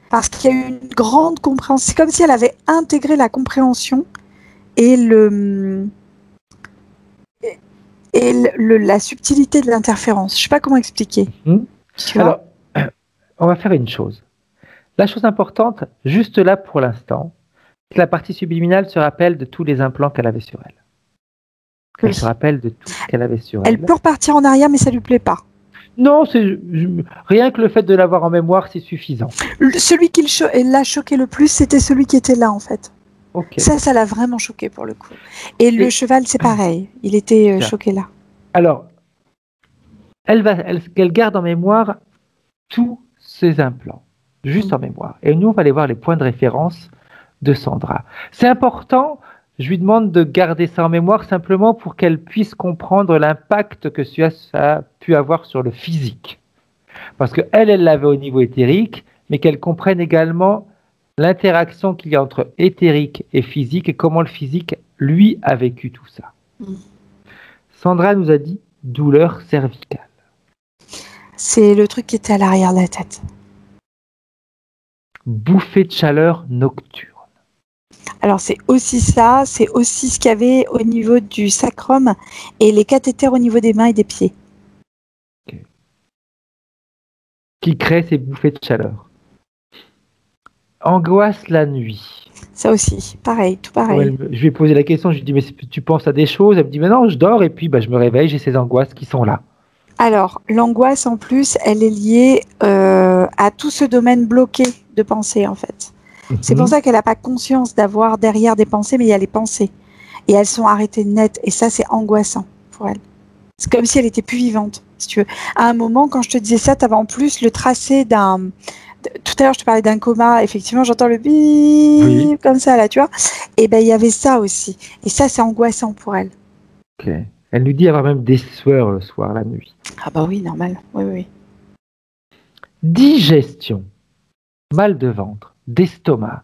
Parce qu'il y a eu une grande compréhension. C'est comme si elle avait intégré la compréhension et la subtilité de l'interférence. Je ne sais pas comment expliquer. Alors, on va faire une chose. La chose importante, juste là pour l'instant, c'est que la partie subliminale se rappelle de tous les implants qu'elle avait sur elle. Elle se rappelle de tout ce qu'elle avait sur elle. Elle peut repartir en arrière, mais ça ne lui plaît pas. Non, rien que le fait de l'avoir en mémoire, c'est suffisant. Celui qui l'a choqué le plus, c'était celui qui était là, en fait. Ça l'a vraiment choqué, pour le coup. Et le cheval, c'est pareil. Il était choqué là. Alors, elle garde en mémoire tous ses implants, juste en mémoire. Et nous, on va aller voir les points de référence de Sandra. C'est important... Je lui demande de garder ça en mémoire simplement pour qu'elle puisse comprendre l'impact que ça a pu avoir sur le physique. Parce qu'elle l'avait au niveau éthérique, mais qu'elle comprenne également l'interaction qu'il y a entre éthérique et physique et comment le physique, lui, a vécu tout ça. Sandra nous a dit douleur cervicale. C'est le truc qui était à l'arrière de la tête. Bouffée de chaleur nocturne. Alors c'est aussi ça, c'est aussi ce qu'il y avait au niveau du sacrum et les cathéters au niveau des mains et des pieds. qui crée ces bouffées de chaleur. Angoisse la nuit. Ça aussi, pareil, tout pareil. Je lui ai posé la question, je lui ai dit, mais tu penses à des choses? Elle me dit, mais non, je dors et puis je me réveille, j'ai ces angoisses qui sont là. Alors, l'angoisse, en plus, elle est liée à tout ce domaine bloqué de pensée, en fait. C'est pour ça qu'elle n'a pas conscience d'avoir derrière des pensées, mais il y a les pensées. Et elles sont arrêtées net. Et ça, c'est angoissant pour elle. C'est comme si elle était plus vivante, si tu veux. À un moment, quand je te disais ça, tu avais en plus le tracé d'un... Tout à l'heure, je te parlais d'un coma. Effectivement, j'entends le bip comme ça, là, tu vois. Et il y avait ça aussi. Et ça, c'est angoissant pour elle. Ok. Elle nous dit avoir même des sueurs le soir, la nuit. Ah bah oui, normal. Oui. Digestion. Mal de ventre. D'estomac.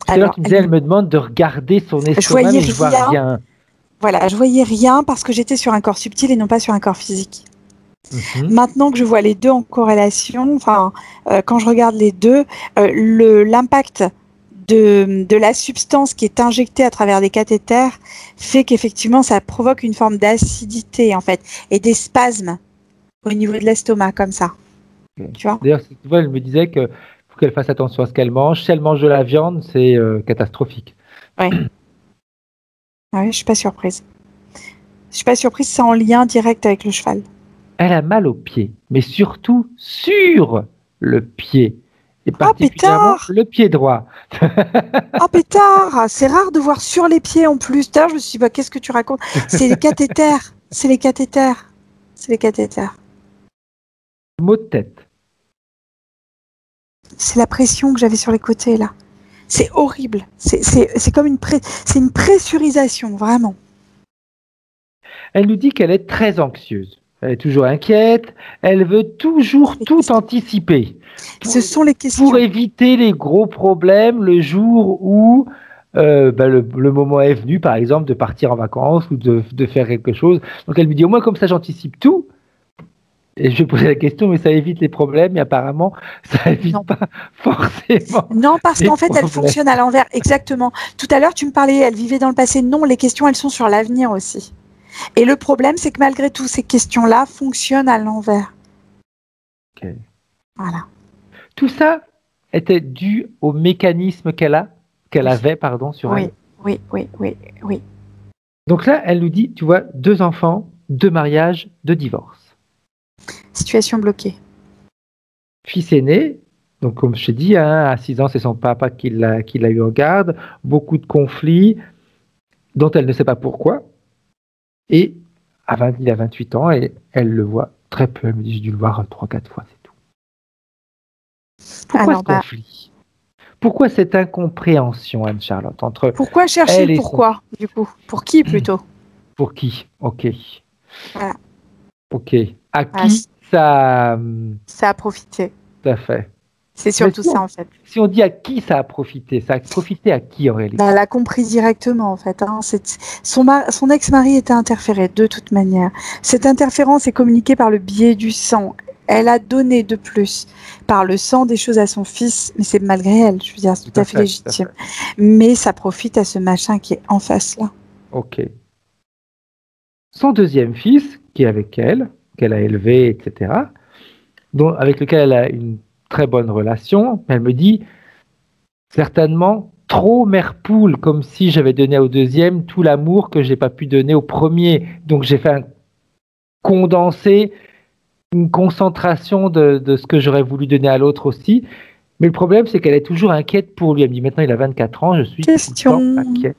Tout à l'heure, tu me disais, elle me demande de regarder son estomac, mais je vois rien. Voilà, je voyais rien parce que j'étais sur un corps subtil et non pas sur un corps physique. Maintenant que je vois les deux en corrélation, quand je regarde les deux, l'impact de la substance qui est injectée à travers des cathéters fait qu'effectivement ça provoque une forme d'acidité en fait et des spasmes au niveau de l'estomac comme ça. Tu vois. D'ailleurs, elle me disait que faut qu'elle fasse attention à ce qu'elle mange. Si elle mange de la viande, c'est catastrophique. Oui. Ouais, je suis pas surprise. C'est en lien direct avec le cheval. Elle a mal au pied, mais surtout sur le pied. Et particulièrement le pied droit. Oh pétard, c'est rare de voir sur les pieds en plus. D'ailleurs, je me suis dit, qu'est-ce que tu racontes? C'est les cathéters. C'est les cathéters. Maux de tête. C'est la pression que j'avais sur les côtés là. C'est horrible. C'est comme une pressurisation, vraiment. Elle nous dit qu'elle est très anxieuse. Elle est toujours inquiète. Elle veut toujours tout anticiper. Ce sont les questions. Pour éviter les gros problèmes le jour où le moment est venu, par exemple, de partir en vacances ou de faire quelque chose. Donc elle me dit, au moins comme ça, j'anticipe tout. Et je vais poser la question, mais ça évite les problèmes, et apparemment, ça évite pas forcément. Non, parce qu'en fait, elle fonctionne à l'envers. Exactement. Tout à l'heure, tu me parlais, elle vivait dans le passé. Non, les questions, elles sont sur l'avenir aussi. Et le problème, c'est que malgré tout, ces questions-là fonctionnent à l'envers. Ok. Voilà. Tout ça était dû au mécanisme qu'elle avait sur elle. Oui. Donc là, elle nous dit, tu vois, 2 enfants, 2 mariages, 2 divorces. Situation bloquée. Fils aîné, donc comme je t'ai dit, à 6 ans, c'est son papa qui l'a eu en garde. Beaucoup de conflits dont elle ne sait pas pourquoi. Et il a 28 ans et elle le voit très peu. Elle me dit, j'ai dû le voir 3-4 fois, c'est tout. Pourquoi ce conflit? Pourquoi cette incompréhension, Anne-Charlotte, entre pourquoi chercher le pourquoi, du coup? Pour qui, plutôt? Pour qui? Ok. Voilà. Ok. À qui ça a profité? Tout à fait. C'est surtout ça, en fait. Si on dit à qui ça a profité à qui, en réalité? Elle a compris directement, en fait. Son ex-mari était interféré, de toute manière. Cette interférence est communiquée par le biais du sang. Elle a donné de plus par le sang des choses à son fils, mais c'est malgré elle, je veux dire, c'est tout à fait légitime. Mais ça profite à ce machin qui est en face, là. Ok. Son deuxième fils, qui est avec elle, qu'elle a élevé, etc., avec lequel elle a une très bonne relation, elle me dit certainement trop mère poule, comme si j'avais donné au deuxième tout l'amour que j'ai pas pu donner au premier. Donc j'ai fait un condensé, une concentration de ce que j'aurais voulu donner à l'autre aussi. Mais le problème, c'est qu'elle est toujours inquiète pour lui. Elle me dit maintenant il a 24 ans, je suis tout le temps inquiète.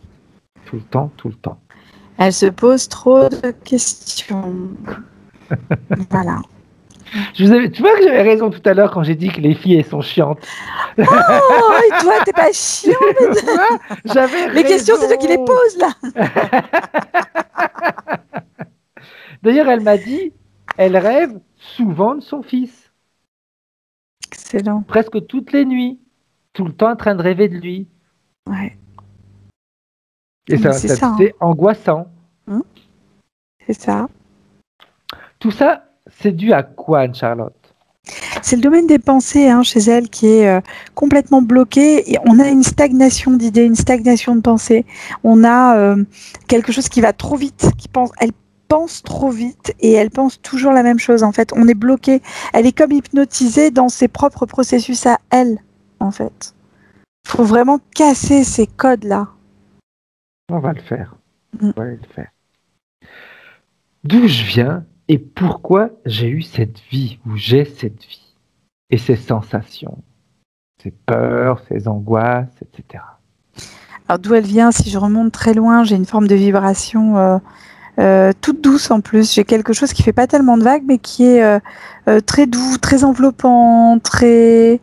Tout le temps. Elle se pose trop de questions. Voilà. Tu vois que j'avais raison tout à l'heure quand j'ai dit que les filles, elles sont chiantes. Oh, et toi, t'es pas chiant. J'avais les questions, c'est toi qui les poses, là. D'ailleurs, elle m'a dit, elle rêve souvent de son fils. Excellent. Presque toutes les nuits. Tout le temps en train de rêver de lui. Ouais. Et c'est angoissant. C'est ça. Tout ça, c'est dû à quoi, Anne-Charlotte? C'est le domaine des pensées chez elle qui est complètement bloqué. Et on a une stagnation d'idées, une stagnation de pensées. On a quelque chose qui va trop vite, pense trop vite et elle pense toujours la même chose en fait. On est bloqué. Elle est comme hypnotisée dans ses propres processus à elle en fait. Il faut vraiment casser ces codes-là. On va le faire. On va le faire. D'où je viens et pourquoi j'ai eu cette vie, ou j'ai cette vie, et ces sensations, ces peurs, ces angoisses, etc. Alors d'où elle vient, si je remonte très loin, j'ai une forme de vibration toute douce en plus. J'ai quelque chose qui fait pas tellement de vagues, mais qui est très doux, très enveloppant, très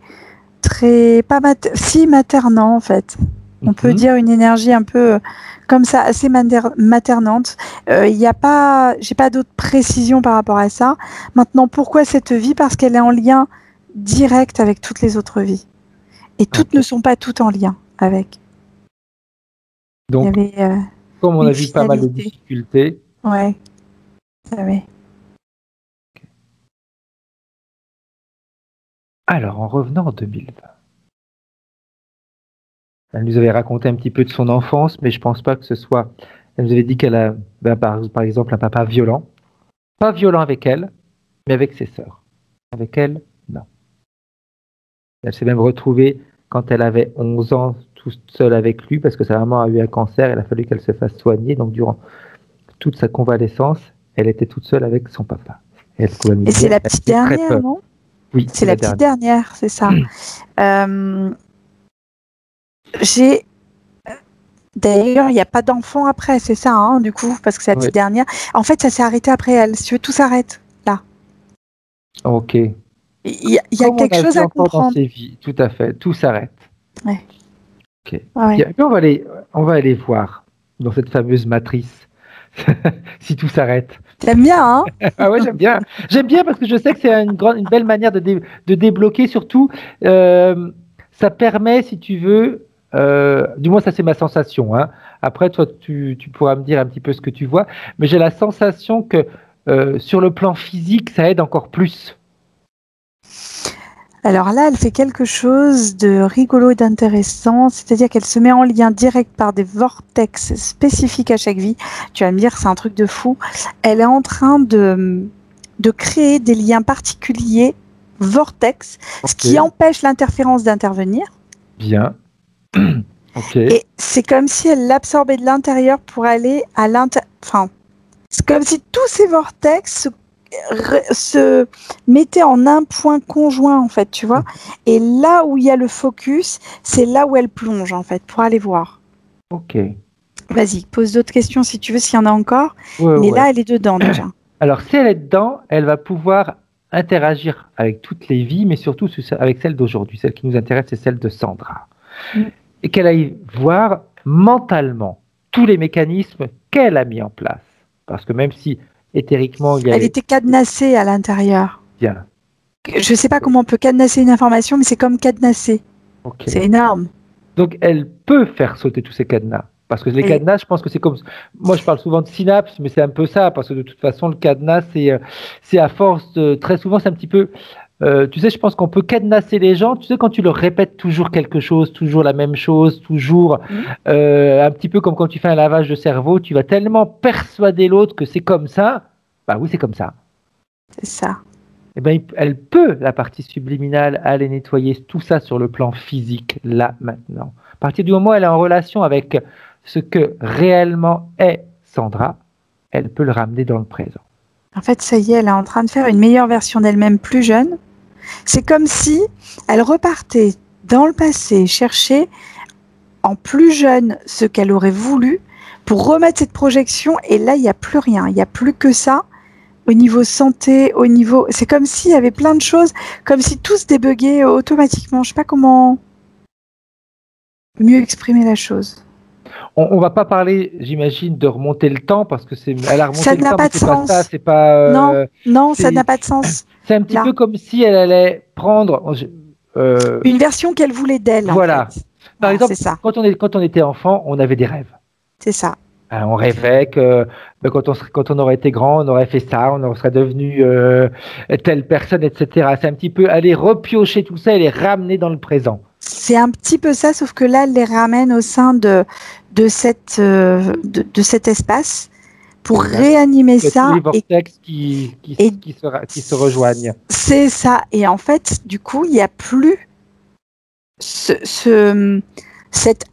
si maternant en fait. On peut dire une énergie un peu comme ça, assez maternante. J'ai pas d'autres précisions par rapport à ça. Maintenant, pourquoi cette vie? Parce qu'elle est en lien direct avec toutes les autres vies. Et toutes ne sont pas toutes en lien avec. Donc, comme on a vu pas mal de difficultés. Ouais. Ouais. Alors, en revenant en 2020. Elle nous avait raconté un petit peu de son enfance, mais je pense pas que ce soit... Elle nous avait dit qu'elle a, par exemple, un papa violent. Pas violent avec elle, mais avec ses sœurs. Avec elle, non. Elle s'est même retrouvée, quand elle avait 11 ans, toute seule avec lui, parce que sa maman a eu un cancer, il a fallu qu'elle se fasse soigner. Donc, durant toute sa convalescence, elle était toute seule avec son papa. Et c'est la petite dernière, non? Oui, c'est la petite dernière, c'est ça. D'ailleurs, il n'y a pas d'enfant après, c'est ça, hein, du coup, parce que c'est la petite dernière. En fait, ça s'est arrêté après elle. Si tu veux, tout s'arrête là. Ok. Il y a quelque chose à comprendre. Dans ses vies, tout à fait, tout s'arrête. Ouais. Ok. Ouais. Puis on va aller voir dans cette fameuse matrice si tout s'arrête. T'aimes bien, hein? Ah ouais, j'aime bien. J'aime bien parce que je sais que c'est une belle manière de débloquer. Surtout, ça permet, si tu veux, du moins ça c'est ma sensation. Hein. Après, toi, tu pourras me dire un petit peu ce que tu vois, mais j'ai la sensation que sur le plan physique, ça aide encore plus. Alors là, elle fait quelque chose de rigolo et d'intéressant, c'est-à-dire qu'elle se met en lien direct par des vortex spécifiques à chaque vie. Tu vas me dire, c'est un truc de fou. Elle est en train de créer des liens particuliers, vortex, ce qui empêche l'interférence d'intervenir. Bien. Et c'est comme si elle l'absorbait de l'intérieur pour aller à l'intérieur. Enfin, c'est comme si tous ces vortex se mettait en un point conjoint en fait, tu vois, et là où il y a le focus, c'est là où elle plonge en fait, pour aller voir. Ok. Vas-y, pose d'autres questions si tu veux, s'il y en a encore, mais là elle est dedans déjà. Alors si elle est dedans, elle va pouvoir interagir avec toutes les vies, mais surtout avec celle d'aujourd'hui. Celle qui nous intéresse, c'est celle de Sandra. Et qu'elle aille voir mentalement tous les mécanismes qu'elle a mis en place. Parce que même si éthériquement, elle était cadenassée à l'intérieur. Bien. Je ne sais pas comment on peut cadenasser une information, mais c'est comme cadenasser. C'est énorme. Donc, elle peut faire sauter tous ces cadenas. Parce que les cadenas, je pense que c'est comme... Moi, je parle souvent de synapses, mais c'est un peu ça. Parce que de toute façon, le cadenas, c'est à force de... Très souvent, c'est un petit peu... tu sais, je pense qu'on peut cadenasser les gens. Tu sais, quand tu leur répètes toujours quelque chose, toujours la même chose, toujours un petit peu comme quand tu fais un lavage de cerveau, tu vas tellement persuader l'autre que c'est comme ça. Bah oui, c'est comme ça. C'est ça. Eh ben, elle peut, la partie subliminale, aller nettoyer tout ça sur le plan physique, là, maintenant. À partir du moment où elle est en relation avec ce que réellement est Sandra, elle peut le ramener dans le présent. En fait, ça y est, elle est en train de faire une meilleure version d'elle-même plus jeune. C'est comme si elle repartait dans le passé chercher en plus jeune ce qu'elle aurait voulu pour remettre cette projection, et là, il n'y a plus rien, il n'y a plus que ça. Au niveau santé, au niveau... C'est comme s'il y avait plein de choses, comme si tout se débuguait automatiquement. Je ne sais pas comment mieux exprimer la chose. On va pas parler, j'imagine, de remonter le temps, parce que elle a remonté ça le temps, n'a pas de sens. Pas ça, c'est pas... non, ça n'a pas de sens. C'est un petit peu comme si elle allait prendre... une version qu'elle voulait d'elle, voilà. En fait. Par exemple, quand on était enfant, on avait des rêves. C'est ça. On rêvait que quand on aurait été grand, on aurait fait ça, on serait devenu telle personne, etc. C'est un petit peu aller repiocher tout ça et les ramener dans le présent. C'est un petit peu ça, sauf que là, elle les ramène au sein de cet espace pour réanimer ça. Tous les vortex qui se rejoignent. C'est ça. Et en fait, du coup, il n'y a plus cet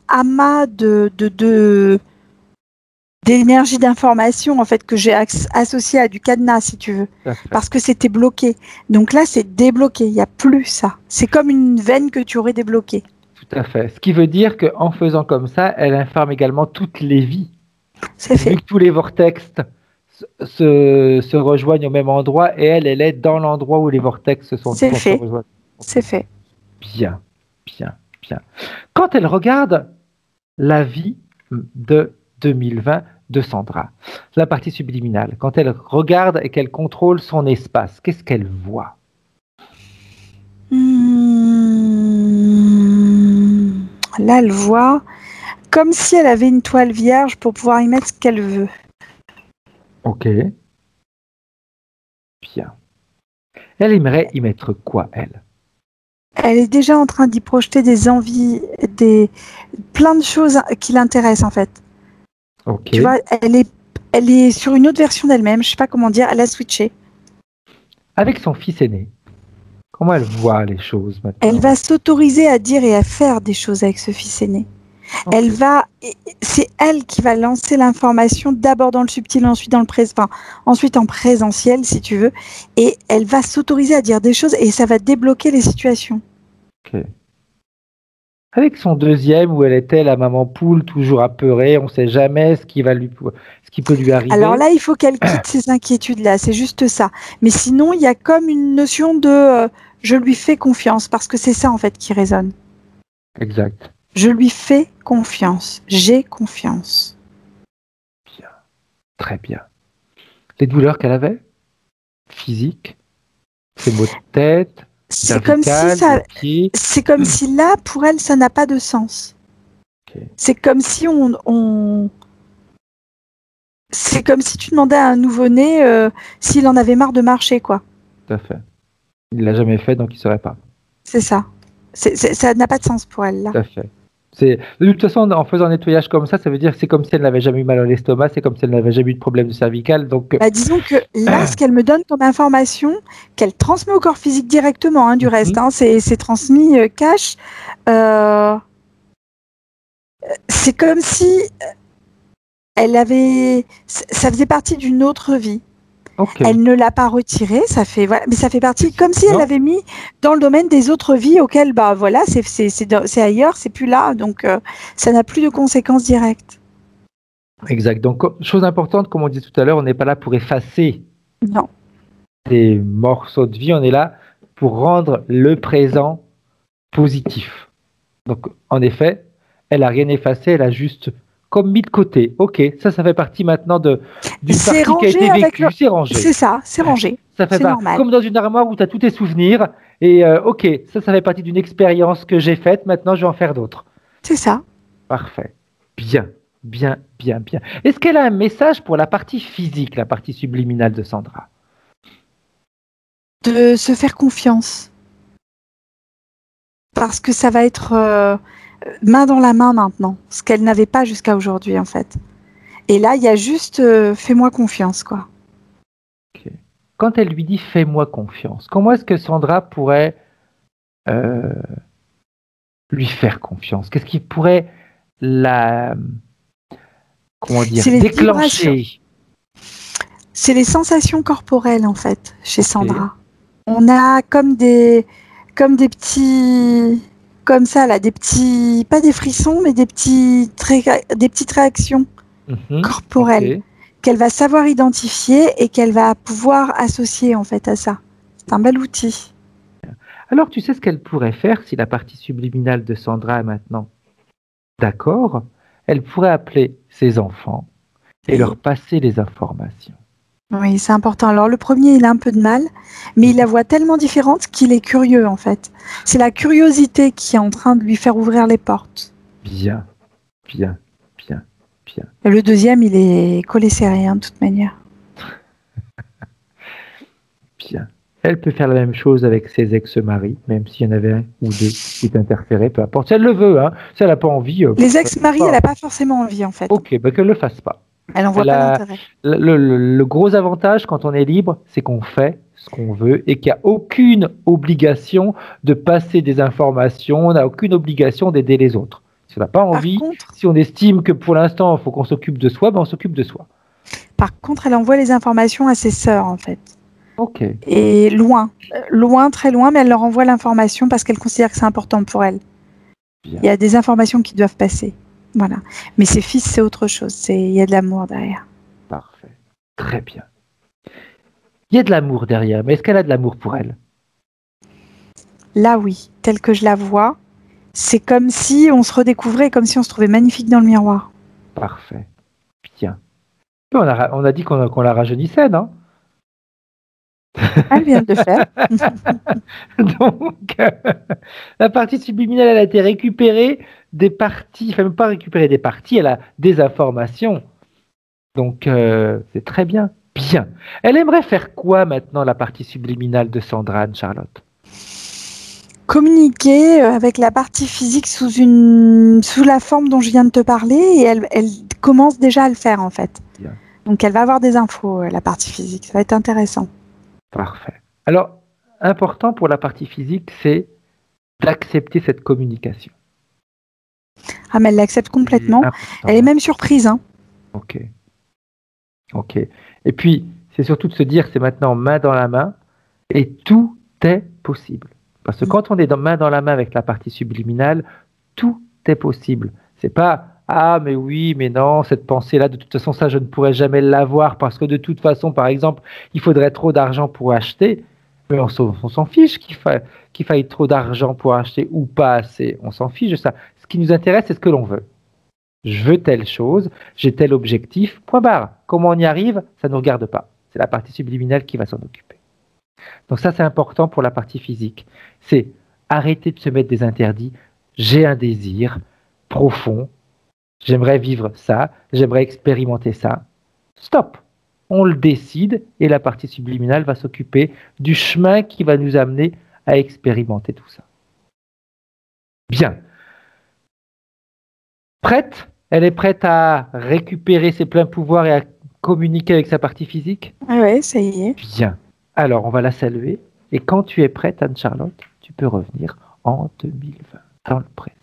amas d'énergie d'information en fait que j'ai associé à du cadenas, si tu veux, parce que c'était bloqué. Donc là, c'est débloqué. Il n'y a plus ça. C'est comme une veine que tu aurais débloquée. Tout à fait. Ce qui veut dire qu'en faisant comme ça, elle informe également toutes les vies. C'est fait. Vu que tous les vortex se rejoignent au même endroit et elle est dans l'endroit où les vortex se rejoignent. C'est fait. Bien, bien, bien. Quand elle regarde la vie de 2020 de Sandra, la partie subliminale, quand elle regarde et qu'elle contrôle son espace, qu'est-ce qu'elle voit? Là, elle voit comme si elle avait une toile vierge pour pouvoir y mettre ce qu'elle veut. Ok. Bien. Elle aimerait y mettre quoi, elle? Elle est déjà en train d'y projeter des envies, plein de choses qui l'intéressent en fait. Ok. Tu vois, elle est sur une autre version d'elle-même, je sais pas comment dire, elle a switché. Avec son fils aîné, comment elle voit les choses maintenant? Elle va s'autoriser à dire et à faire des choses avec ce fils aîné. Okay. C'est elle qui va lancer l'information d'abord dans le subtil, ensuite ensuite en présentiel si tu veux, et elle va s'autoriser à dire des choses et ça va débloquer les situations. Ok. Avec son deuxième où elle était la maman poule toujours apeurée, on ne sait jamais ce qui peut lui arriver. Alors là, il faut qu'elle quitte ces inquiétudes là, c'est juste ça. Mais sinon, il y a comme une notion de je lui fais confiance parce que c'est ça en fait qui résonne. Exact. Je lui fais confiance. J'ai confiance. Bien. Très bien. Les douleurs qu'elle avait? Physiques? Ses maux de tête? C'est comme si là, pour elle, ça n'a pas de sens. Okay. C'est comme si c'est comme si tu demandais à un nouveau-né s'il en avait marre de marcher, quoi. Tout à fait. Il l'a jamais fait, donc il ne saurait pas. C'est ça. Ça n'a pas de sens pour elle, là. Tout à fait. De toute façon, en faisant un nettoyage comme ça veut dire que c'est comme si elle n'avait jamais eu mal à l'estomac, c'est comme si elle n'avait jamais eu de problème de cervical. Donc... disons que là, ce qu'elle me donne comme information, qu'elle transmet au corps physique directement, du reste, c'est transmis cash. C'est comme si ça faisait partie d'une autre vie. Okay. Elle ne l'a pas retiré, mais ça fait partie comme si elle l'avait mis dans le domaine des autres vies auxquelles, c'est ailleurs, c'est plus là, donc ça n'a plus de conséquences directes. Exact. Donc, chose importante, comme on dit tout à l'heure, on n'est pas là pour effacer des morceaux de vie, on est là pour rendre le présent positif. Donc, en effet, elle n'a rien effacé, elle a juste comme mis de côté. Ok, ça fait partie maintenant d'une partie qui a été vécue. C'est rangé. C'est ça, c'est rangé. Ça fait normal. Comme dans une armoire où tu as tous tes souvenirs. Et ok, ça fait partie d'une expérience que j'ai faite. Maintenant, je vais en faire d'autres. C'est ça. Parfait. Bien, bien, bien, bien. Est-ce qu'elle a un message pour la partie physique, la partie subliminale de Sandra? De se faire confiance. Parce que ça va être... main dans la main maintenant, ce qu'elle n'avait pas jusqu'à aujourd'hui en fait. Et là, il y a juste fais-moi confiance, quoi. Okay. Quand elle lui dit fais-moi confiance, comment est-ce que Sandra pourrait lui faire confiance? Qu'est-ce qui pourrait déclencher? C'est les sensations corporelles en fait chez Sandra. Okay. On a comme des petits... Comme ça, là, pas des frissons, mais des petites réactions corporelles qu'elle va savoir identifier et qu'elle va pouvoir associer en fait à ça. C'est un bel outil. Alors, tu sais ce qu'elle pourrait faire si la partie subliminale de Sandra est maintenant d'accord? Elle pourrait appeler ses enfants et leur passer les informations. Oui, c'est important. Alors, le premier, il a un peu de mal, mais il la voit tellement différente qu'il est curieux, en fait. C'est la curiosité qui est en train de lui faire ouvrir les portes. Bien, bien, bien, bien. Et le deuxième, il est collé serré, de toute manière. Bien. Elle peut faire la même chose avec ses ex-maris, même s'il y en avait un ou deux qui t'interféraient, peu importe. Si elle le veut, si elle n'a pas envie... Les ex-maris, elle n'a pas forcément envie, en fait. Ok, qu'elle ne le fasse pas. Elle n'en voit pas l'intérêt. Le gros avantage quand on est libre, c'est qu'on fait ce qu'on veut et qu'il n'y a aucune obligation de passer des informations, on n'a aucune obligation d'aider les autres. Si on n'a pas envie, si on estime que pour l'instant, il faut qu'on s'occupe de soi, ben on s'occupe de soi. Par contre, elle envoie les informations à ses sœurs, en fait. Ok. Et loin, très loin, mais elle leur envoie l'information parce qu'elle considère que c'est important pour elle. Bien. Il y a des informations qui doivent passer. Voilà. Mais ses fils, c'est autre chose. Il y a de l'amour derrière. Parfait. Très bien. Il y a de l'amour derrière, mais est-ce qu'elle a de l'amour pour elle? Là, oui. Telle que je la vois, c'est comme si on se redécouvrait, comme si on se trouvait magnifique dans le miroir. Parfait. Bien. On a dit qu'on la rajeunissait, non? Elle vient de le faire. Donc, la partie subliminale, elle a été récupérée des parties, enfin même pas récupérer des parties, elle a des informations. Donc, c'est très bien. Bien. Elle aimerait faire quoi maintenant, la partie subliminale de Sandra, Anne-Charlotte? Communiquer avec la partie physique sous la forme dont je viens de te parler, et elle commence déjà à le faire, en fait. Bien. Donc, elle va avoir des infos, la partie physique. Ça va être intéressant. Parfait. Alors, important pour la partie physique, c'est d'accepter cette communication. Ah, mais elle l'accepte complètement. Elle est même surprise. Hein. Ok. Et puis, c'est surtout de se dire que c'est maintenant main dans la main et tout est possible. Parce que quand on est main dans la main avec la partie subliminale, tout est possible. C'est pas « Ah, mais oui, mais non, cette pensée-là, de toute façon, ça, je ne pourrais jamais l'avoir parce que de toute façon, par exemple, il faudrait trop d'argent pour acheter. » Mais on s'en fiche qu'il faille trop d'argent pour acheter ou pas assez. On s'en fiche de ça. Ce qui nous intéresse, c'est ce que l'on veut. Je veux telle chose, j'ai tel objectif, point barre. Comment on y arrive, ça ne nous regarde pas. C'est la partie subliminale qui va s'en occuper. Donc ça, c'est important pour la partie physique. C'est arrêter de se mettre des interdits. J'ai un désir profond. J'aimerais vivre ça, j'aimerais expérimenter ça. Stop. On le décide et la partie subliminale va s'occuper du chemin qui va nous amener à expérimenter tout ça. Bien. Prête? Elle est prête à récupérer ses pleins pouvoirs et à communiquer avec sa partie physique? Oui, ça y est. Bien. Alors, on va la saluer. Et quand tu es prête, Anne-Charlotte, tu peux revenir en 2020, dans le présent.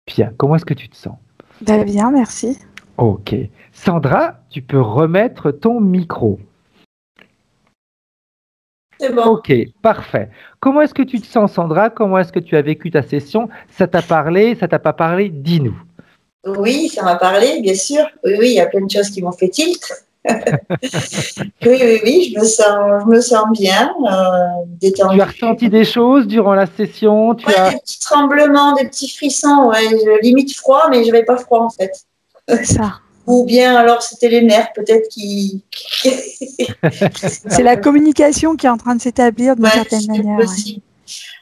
Bien. Comment est-ce que tu te sens? Bien, merci. Ok. Sandra, tu peux remettre ton micro. C'est bon. Ok, parfait. Comment est-ce que tu te sens, Sandra? Comment est-ce que tu as vécu ta session? Ça t'a parlé? Ça t'a pas parlé? Dis-nous. Oui, ça m'a parlé, bien sûr. Oui, il y a plein de choses qui m'ont fait tilt. oui, je me sens bien, détendue. Tu as ressenti des choses durant la session? Des petits tremblements, des petits frissons, limite froid, mais je n'avais pas froid en fait. Ça. Ou bien alors c'était les nerfs peut-être qui... C'est la communication qui est en train de s'établir d'une certaine manière. Ouais.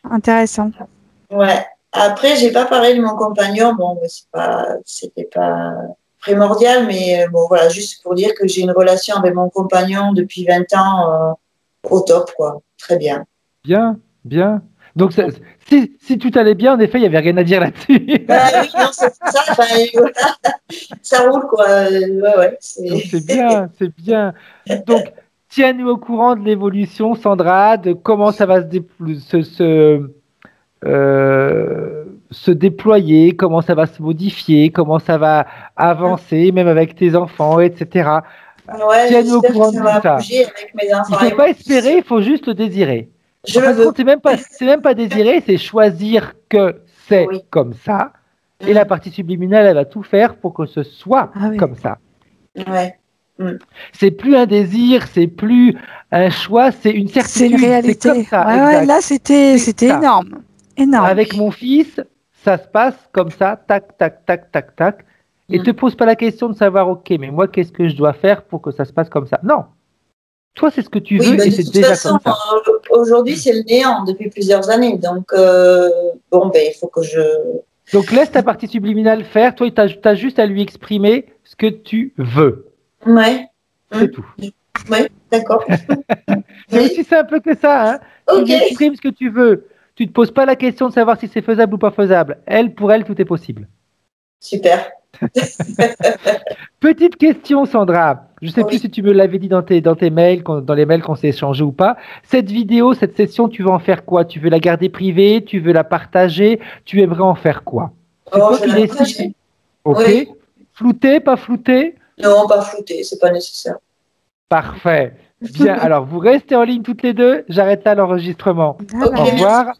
Intéressant. Ouais. Après, j'ai pas parlé de mon compagnon. Bon, c'était pas primordial, mais bon, voilà, juste pour dire que j'ai une relation avec mon compagnon depuis 20 ans au top, quoi. Très bien. Bien, bien. Donc, si tout allait bien, en effet, il n'y avait rien à dire là-dessus. Oui, non, c'est ça. Voilà. Ça roule, quoi. Ouais. C'est bien, c'est bien. Donc, tiens-nous au courant de l'évolution, Sandra, de comment ça va se déployer, comment ça va se modifier, comment ça va avancer, même avec tes enfants, etc. Ouais, tiens-nous au courant de ça. ça. Avec mes enfants. Il ne faut pas espérer, il faut juste le désirer. Je le veux. C'est même pas désirer, c'est choisir que c'est comme ça. Et la partie subliminale, elle va tout faire pour que ce soit comme ça. Ouais. C'est plus un désir, c'est plus un choix, c'est une certitude. C'est une réalité. C'est comme ça. Ouais, là, c'était énorme. Énorme. Avec mon fils, ça se passe comme ça, tac, tac, tac, tac, tac. Et te pose pas la question de savoir, ok, mais moi, qu'est-ce que je dois faire pour que ça se passe comme ça? Non. Toi, c'est ce que tu veux et c'est déjà comme ça. Aujourd'hui, c'est le néant depuis plusieurs années. Donc, il faut que je... Donc, laisse ta partie subliminale faire. Toi, tu as juste à lui exprimer ce que tu veux. Ouais. C'est tout. Oui, d'accord. C'est aussi simple que ça. Hein. Tu lui exprimes ce que tu veux. Tu ne te poses pas la question de savoir si c'est faisable ou pas faisable. Pour elle, tout est possible. Super. Petite question, Sandra. Je ne sais plus si tu me l'avais dit dans tes mails, dans les mails qu'on s'est échangés ou pas. Cette vidéo, cette session, tu veux en faire quoi? Tu veux la garder privée? Tu veux la partager? Tu aimerais en faire quoi? C'est toi qui décides. Ok. Oui. Flouté, pas flouté? Non, pas flouté, c'est pas nécessaire. Parfait. Bien, alors vous restez en ligne toutes les deux. J'arrête là l'enregistrement. Okay. Au revoir.